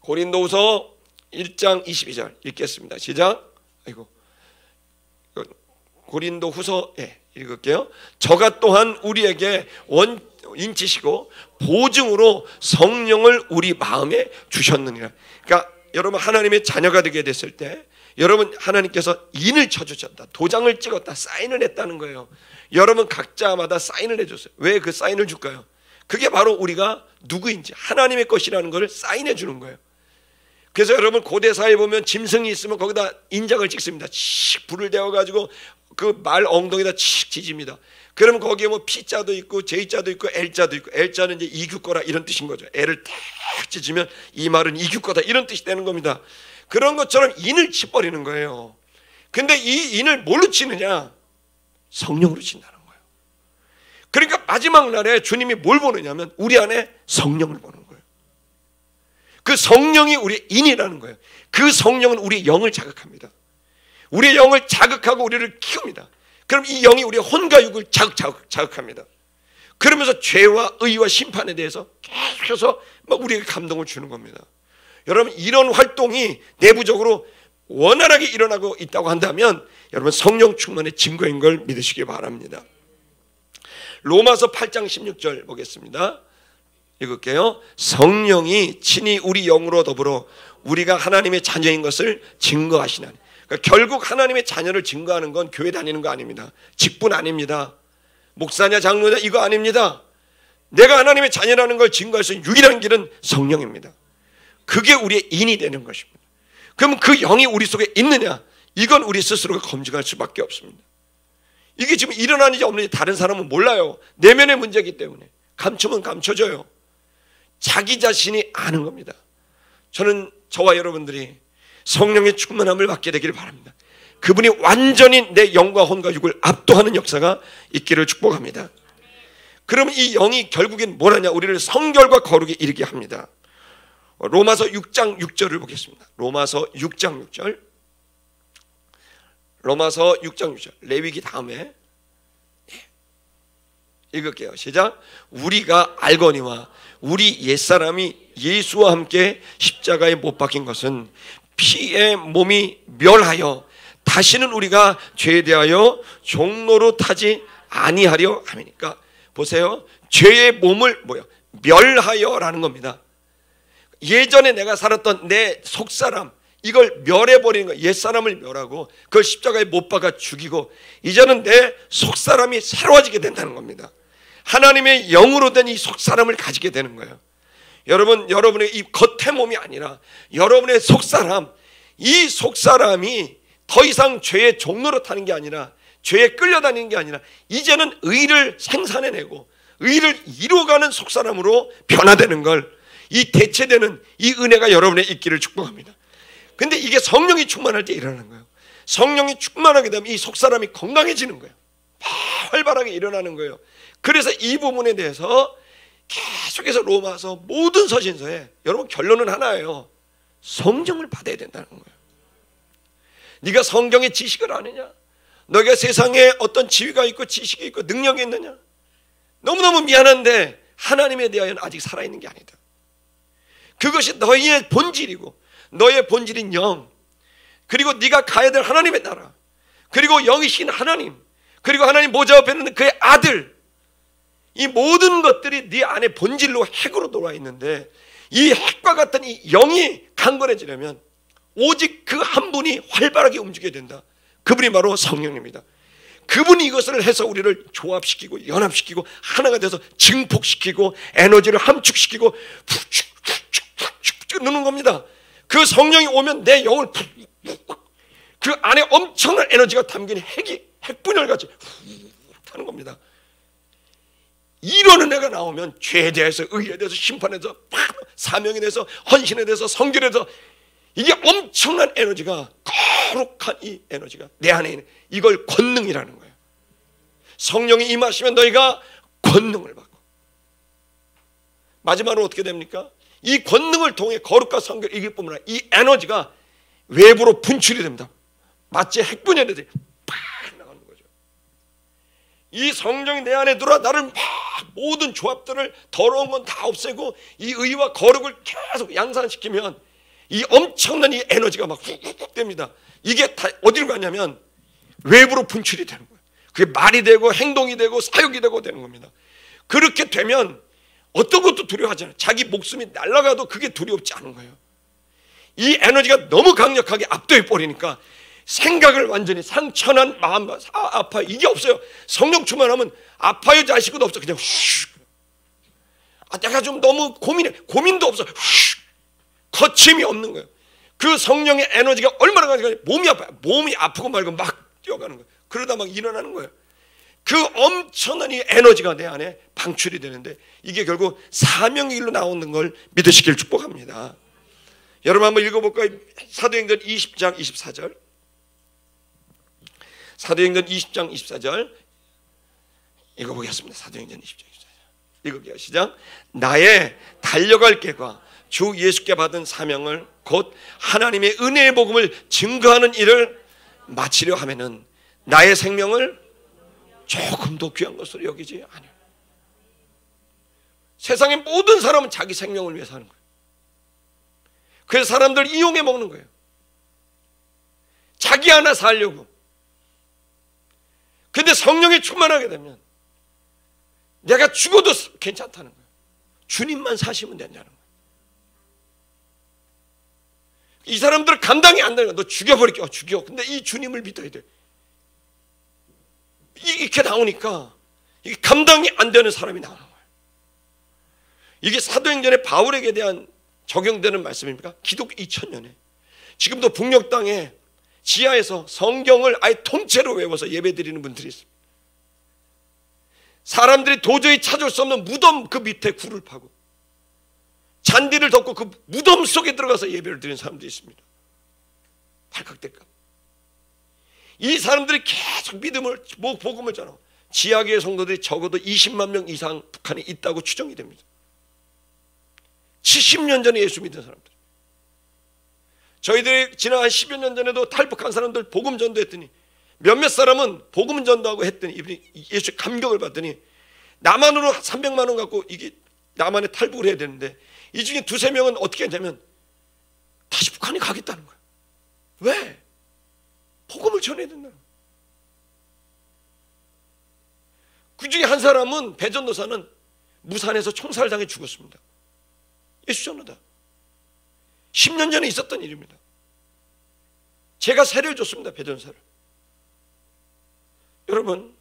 고린도후서 1장 22절 읽겠습니다. 시작. 고린도후서 읽을게요. 저가 또한 우리에게 인치시고 보증으로 성령을 우리 마음에 주셨느니라. 그러니까 여러분, 하나님의 자녀가 되게 됐을 때 여러분, 하나님께서 인을 쳐주셨다, 도장을 찍었다, 사인을 했다는 거예요. 여러분 각자마다 사인을 해줬어요. 왜 그 사인을 줄까요? 그게 바로 우리가 누구인지 하나님의 것이라는 것을 사인해 주는 거예요. 그래서 여러분, 고대사에 보면 짐승이 있으면 거기다 인장을 찍습니다. 칙 불을 대어가지고 그 말 엉덩이다 칙 지집니다. 그러면 거기에 뭐 P자도 있고 J자도 있고 L자도 있고, L자는 이제 이규 거라 이런 뜻인 거죠. L을 탁 찢으면 이 말은 이규 거다 이런 뜻이 되는 겁니다. 그런 것처럼 인을 치버리는 거예요. 근데 이 인을 뭘로 치느냐? 성령으로 친다는 거예요. 그러니까 마지막 날에 주님이 뭘 보느냐면 우리 안에 성령을 보는 거예요. 그 성령이 우리의 인이라는 거예요. 그 성령은 우리의 영을 자극합니다. 우리의 영을 자극하고 우리를 키웁니다. 그럼 이 영이 우리의 혼과 육을 자극합니다. 그러면서 죄와 의와 심판에 대해서 계속해서 막 우리에게 감동을 주는 겁니다. 여러분, 이런 활동이 내부적으로 원활하게 일어나고 있다고 한다면 여러분, 성령 충만의 증거인 걸 믿으시기 바랍니다. 로마서 8장 16절 보겠습니다. 읽을게요. 성령이 친히 우리 영으로 더불어 우리가 하나님의 자녀인 것을 증거하시나니. 그러니까 결국 하나님의 자녀를 증거하는 건 교회 다니는 거 아닙니다. 직분 아닙니다. 목사냐 장로냐 이거 아닙니다. 내가 하나님의 자녀라는 걸 증거할 수 있는 유일한 길은 성령입니다. 그게 우리의 인이 되는 것입니다. 그럼 그 영이 우리 속에 있느냐? 이건 우리 스스로가 검증할 수밖에 없습니다. 이게 지금 일어나는지 없는지 다른 사람은 몰라요. 내면의 문제이기 때문에. 감추면 감춰져요. 자기 자신이 아는 겁니다. 저는 저와 여러분들이 성령의 충만함을 받게 되기를 바랍니다. 그분이 완전히 내 영과 혼과 육을 압도하는 역사가 있기를 축복합니다. 그러면 이 영이 결국엔 뭐라냐? 우리를 성결과 거룩에 이르게 합니다. 로마서 6장 6절을 보겠습니다. 로마서 6장 6절. 로마서 6장 6절. 레위기 다음에 읽을게요. 시작. 우리가 알거니와 우리 옛사람이 예수와 함께 십자가에 못 박힌 것은 피의 몸이 멸하여 다시는 우리가 죄에 대하여 종로로 타지 아니하려 함이니까. 보세요. 죄의 몸을 멸하여라는 겁니다. 예전에 내가 살았던 내 속사람, 이걸 멸해버리는 거예요. 옛사람을 멸하고 그걸 십자가에 못 박아 죽이고 이제는 내 속사람이 새로워지게 된다는 겁니다. 하나님의 영으로 된 이 속사람을 가지게 되는 거예요. 여러분의 이 겉의 몸이 아니라 여러분의 속사람, 이 속사람이 더 이상 죄의 종로로 타는 게 아니라 죄에 끌려다니는 게 아니라 이제는 의를 생산해내고 의를 이루어가는 속사람으로 변화되는 걸, 이 대체되는 이 은혜가 여러분의 있기를 축복합니다. 근데 이게 성령이 충만할 때 일어나는 거예요. 성령이 충만하게 되면 이 속사람이 건강해지는 거예요. 활발하게 일어나는 거예요. 그래서 이 부분에 대해서 계속해서 로마서 모든 서신서에 여러분 결론은 하나예요. 성령을 받아야 된다는 거예요. 네가 성경의 지식을 아느냐? 너가 세상에 어떤 지위가 있고 지식이 있고 능력이 있느냐? 너무너무 미안한데 하나님에 대하여는 아직 살아있는 게 아니다. 그것이 너희의 본질이고 너의 본질인 영, 그리고 네가 가야 될 하나님의 나라, 그리고 영이신 하나님, 그리고 하나님 보좌 앞에 있는 그의 아들, 이 모든 것들이 네 안에 본질로 핵으로 들어와 있는데 이 핵과 같은 이 영이 강건해지려면 오직 그 한 분이 활발하게 움직여야 된다. 그분이 바로 성령입니다. 그분이 이것을 해서 우리를 조합시키고 연합시키고 하나가 돼서 증폭시키고 에너지를 함축시키고 푹 넣는 겁니다. 그 성령이 오면 내 영을 그 안에 엄청난 에너지가 담긴 핵분열같이 타는 겁니다. 이런 은혜가 나오면 죄에 대해서, 의에 대해서, 심판에 대해서, 사명에 대해서, 헌신에 대해서, 성결에 대해서, 이게 엄청난 에너지가, 거룩한 이 에너지가 내 안에 있는, 이걸 권능이라는 거예요. 성령이 임하시면 너희가 권능을 받고, 마지막으로 어떻게 됩니까? 이 권능을 통해 거룩과 성결을 이길 뿐만 아니라 이 에너지가 외부로 분출이 됩니다. 마치 핵분열이 돼 팍 나가는 거죠. 이 성령이 내 안에 들어와 나를 막 모든 조합들을, 더러운 건 다 없애고 이 의와 거룩을 계속 양산시키면 이 엄청난 이 에너지가 막 훅훅 됩니다. 이게 다 어디로 가냐면 외부로 분출이 되는 거예요. 그게 말이 되고 행동이 되고 사역이 되고 되는 겁니다. 그렇게 되면 어떤 것도 두려워하지 않아요. 자기 목숨이 날아가도 그게 두렵지 않은 거예요. 이 에너지가 너무 강력하게 압도해 버리니까 생각을 완전히 상처난 마음, 아파 이게 없어요. 성령 충만하면 아파요 자식도 없어. 그냥 슉. 내가 좀 너무 고민해. 고민도 없어. 슉. 거침이 없는 거예요. 그 성령의 에너지가 얼마나 강력한지 몸이 아파요. 몸이 아프고 말고 막 뛰어가는 거예요. 그러다 막 일어나는 거예요. 그 엄청난 이 에너지가 내 안에 방출이 되는데 이게 결국 사명의 길로 나오는 걸 믿으시길 축복합니다. 여러분 한번 읽어볼까요? 사도행전 20장 24절. 사도행전 20장 24절 읽어보겠습니다. 사도행전 20장 24절 읽어볼게요. 시작. 나의 달려갈 길과 주 예수께 받은 사명을 곧 하나님의 은혜의 복음을 증거하는 일을 마치려 하면은 나의 생명을 조금도 귀한 것으로 여기지 않아요. 세상의 모든 사람은 자기 생명을 위해서 하는 거예요. 그래서 사람들 이용해 먹는 거예요. 자기 하나 살려고. 근데 성령이 충만하게 되면 내가 죽어도 괜찮다는 거예요. 주님만 사시면 된다는 거예요. 이 사람들 감당이 안 되는 거야. 너 죽여버릴게. 죽여. 근데 이 주님을 믿어야 돼. 이렇게 나오니까 이게 감당이 안 되는 사람이 나오는 거예요. 이게 사도행전의 바울에게 대한 적용되는 말씀입니까? 기독교 2000년에 지금도 북녘 땅에 지하에서 성경을 아예 통째로 외워서 예배드리는 분들이 있습니다. 사람들이 도저히 찾을 수 없는 무덤 그 밑에 굴을 파고 잔디를 덮고 그 무덤 속에 들어가서 예배를 드리는 사람들이 있습니다. 발칵대까. 이 사람들이 계속 믿음을, 복음을 전하고 지하계의 성도들이 적어도 20만 명 이상 북한에 있다고 추정이 됩니다. 70년 전에 예수 믿은 사람들. 저희들이 지난 한 10여 년 전에도 탈북한 사람들 복음 전도했더니 몇몇 사람은 복음 전도하고 했더니 이분이 예수의 감격을 받더니 남한으로 300만 원 갖고 이게 남한에 탈북을 해야 되는데 이 중에 두세 명은 어떻게 했냐면 다시 북한에 가겠다는 거예요. 왜? 복음을 전해야 된다는 거예요. 그 중에 한 사람은 배전도사는 무산에서 총살당해 죽었습니다. 예수 전도다. 10년 전에 있었던 일입니다. 제가 세례를 줬습니다. 배전사를. 여러분,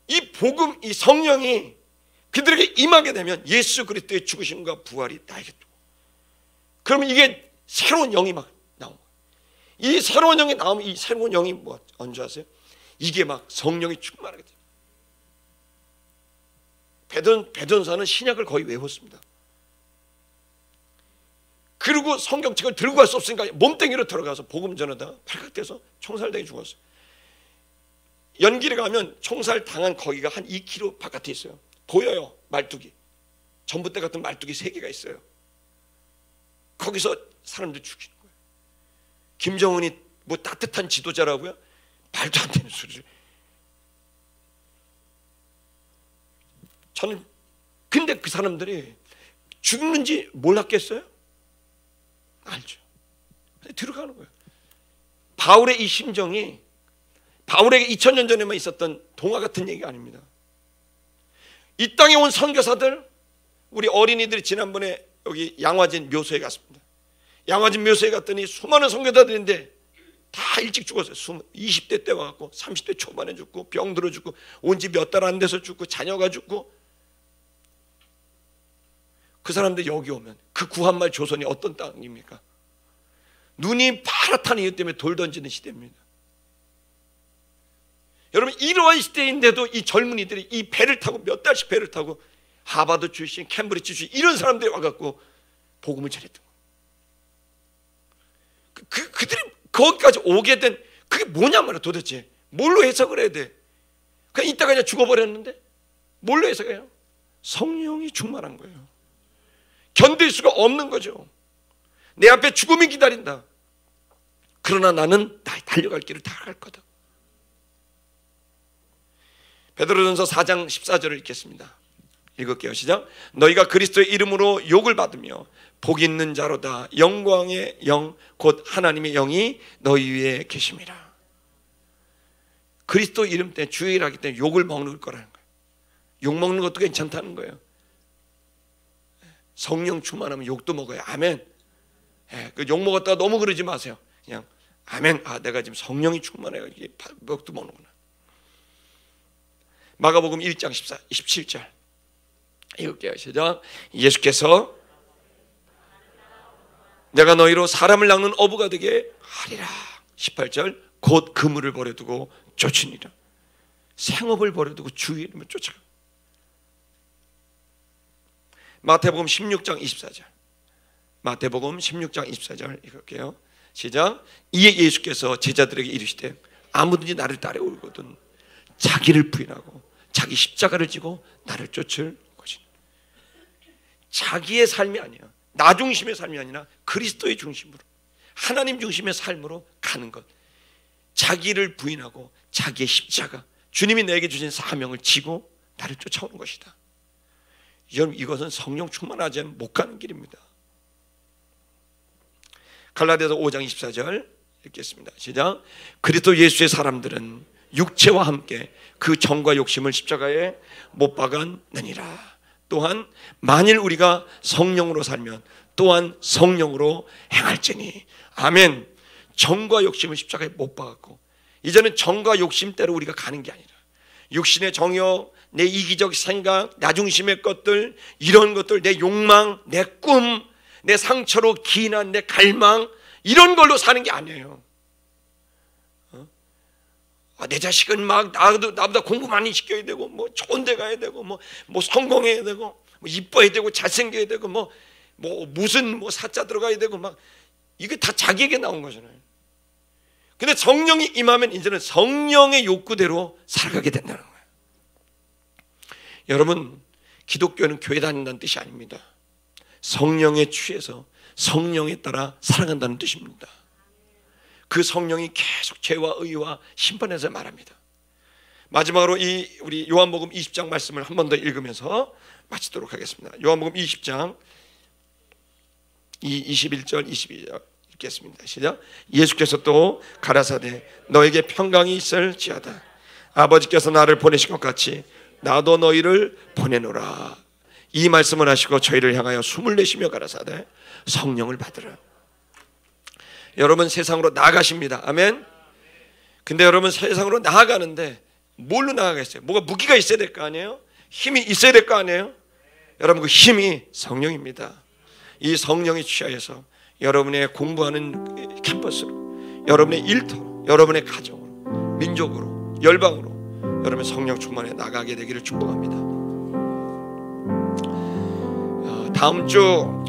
이 복음, 이 성령이 그들에게 임하게 되면 예수 그리스도의 죽으심과 부활이 나에게 또. 그러면 이게 새로운 영이 막 나오는 거예요. 이 새로운 영이 나오면 이 새로운 영이 뭐 언제 아세요? 이게 막 성령이 충만하게 돼요. 배전사는 신약을 거의 외웠습니다. 그리고 성경책을 들고 갈 수 없으니까 몸뚱이로 들어가서 복음 전하다가 발각돼서 총살당해 죽었어요. 연길에 가면 총살 당한 거기가 한 2km 바깥에 있어요. 보여요. 말뚝이. 전봇대 같은 말뚝이 3개가 있어요. 거기서 사람들 죽이는 거예요. 김정은이 뭐 따뜻한 지도자라고요? 말도 안 되는 소리를. 저는 근데 그 사람들이 죽는지 몰랐겠어요? 알죠. 들어가는 거예요. 바울의 이 심정이 바울에게 2000년 전에만 있었던 동화 같은 얘기가 아닙니다. 이 땅에 온 선교사들, 우리 어린이들이 지난번에 여기 양화진 묘소에 갔습니다. 양화진 묘소에 갔더니 수많은 선교사들인데 다 일찍 죽었어요. 20대 때 와갖고 30대 초반에 죽고 병들어 죽고 온 지 몇 달 안 돼서 죽고 자녀가 죽고. 그 사람들 여기 오면 그 구한말 조선이 어떤 땅입니까? 눈이 파랗다는 이유 때문에 돌 던지는 시대입니다. 여러분, 이러한 시대인데도 이 젊은이들이 이 배를 타고 몇 달씩 배를 타고 하버드 출신, 캠브리지 출신 이런 사람들이 와갖고 복음을 전했던 거예요. 그들이 거기까지 오게 된 그게 뭐냐 말이야. 도대체 뭘로 해석을 해야 돼? 그냥 이따가 그냥 죽어버렸는데 뭘로 해석해요? 성령이 충만한 거예요. 견딜 수가 없는 거죠. 내 앞에 죽음이 기다린다. 그러나 나는 달려갈 길을 다 갈 거다. 베드로전서 4장 14절을 읽겠습니다. 읽을게요. 시작. 너희가 그리스도의 이름으로 욕을 받으며 복 있는 자로다. 영광의 영 곧 하나님의 영이 너희 위에 계심이라. 그리스도 이름 때문에 주의 일을 하기 때문에 욕을 먹는 거라는 거예요. 욕 먹는 것도 괜찮다는 거예요. 성령 충만하면 욕도 먹어요. 아멘. 욕 먹었다가 너무 그러지 마세요. 그냥 아멘. 내가 지금 성령이 충만해요. 욕도 먹는구나. 마가복음 1장 27절 읽을게요. 시작. 예수께서 내가 너희로 사람을 낚는 어부가 되게 하리라. 18절 곧 그물을 버려두고 쫓으니라. 생업을 버려두고 주의 이름을 쫓아가. 마태복음 16장 24절 마태복음 16장 24절 읽을게요. 시작. 이에 예수께서 제자들에게 이르시되 아무든지 나를 따라오거든 자기를 부인하고 자기 십자가를 지고 나를 쫓을 것이니. 자기의 삶이 아니야. 나 중심의 삶이 아니라 그리스도의 중심으로 하나님 중심의 삶으로 가는 것. 자기를 부인하고 자기의 십자가, 주님이 내게 주신 사명을 지고 나를 쫓아오는 것이다. 여러분, 이것은 성령 충만하지 않으면 못 가는 길입니다. 갈라디아서 5장 24절 읽겠습니다. 시작. 그리스도 예수의 사람들은 육체와 함께 그 정과 욕심을 십자가에 못 박았느니라. 또한 만일 우리가 성령으로 살면 또한 성령으로 행할지니. 아멘. 정과 욕심을 십자가에 못 박았고 이제는 정과 욕심대로 우리가 가는 게 아니라 육신의 정욕, 내 이기적 생각, 나 중심의 것들, 이런 것들, 내 욕망, 내 꿈, 내 상처로 기인한 내 갈망, 이런 걸로 사는 게 아니에요. 내 자식은 막 나보다 공부 많이 시켜야 되고, 뭐 좋은 데 가야 되고, 뭐 성공해야 되고, 뭐 이뻐야 되고, 잘생겨야 되고, 뭐 무슨 사자 들어가야 되고, 막 이게 다 자기에게 나온 거잖아요. 근데 성령이 임하면 이제는 성령의 욕구대로 살아가게 된다는 거예요. 여러분, 기독교는 교회 다닌다는 뜻이 아닙니다. 성령에 취해서 성령에 따라 살아간다는 뜻입니다. 그 성령이 계속 죄와 의와 심판에서 말합니다. 마지막으로 우리 요한복음 20장 말씀을 한 번 더 읽으면서 마치도록 하겠습니다. 요한복음 20장 21절 22절 읽겠습니다. 시작. 예수께서 또 가라사대 너에게 평강이 있을지어다. 아버지께서 나를 보내신 것 같이 나도 너희를 보내노라. 이 말씀을 하시고 저희를 향하여 숨을 내쉬며 가라사대 성령을 받으라. 여러분, 세상으로 나아가십니다. 아멘. 근데 여러분, 세상으로 나아가는데 뭘로 나아가겠어요? 뭐가 무기가 있어야 될 거 아니에요? 힘이 있어야 될 거 아니에요? 여러분, 그 힘이 성령입니다. 이 성령에 취하여서 여러분의 공부하는 캠퍼스로, 여러분의 일터로, 여러분의 가정으로, 민족으로, 열방으로 여러분 성령 충만에 나가게 되기를 축복합니다. 다음 주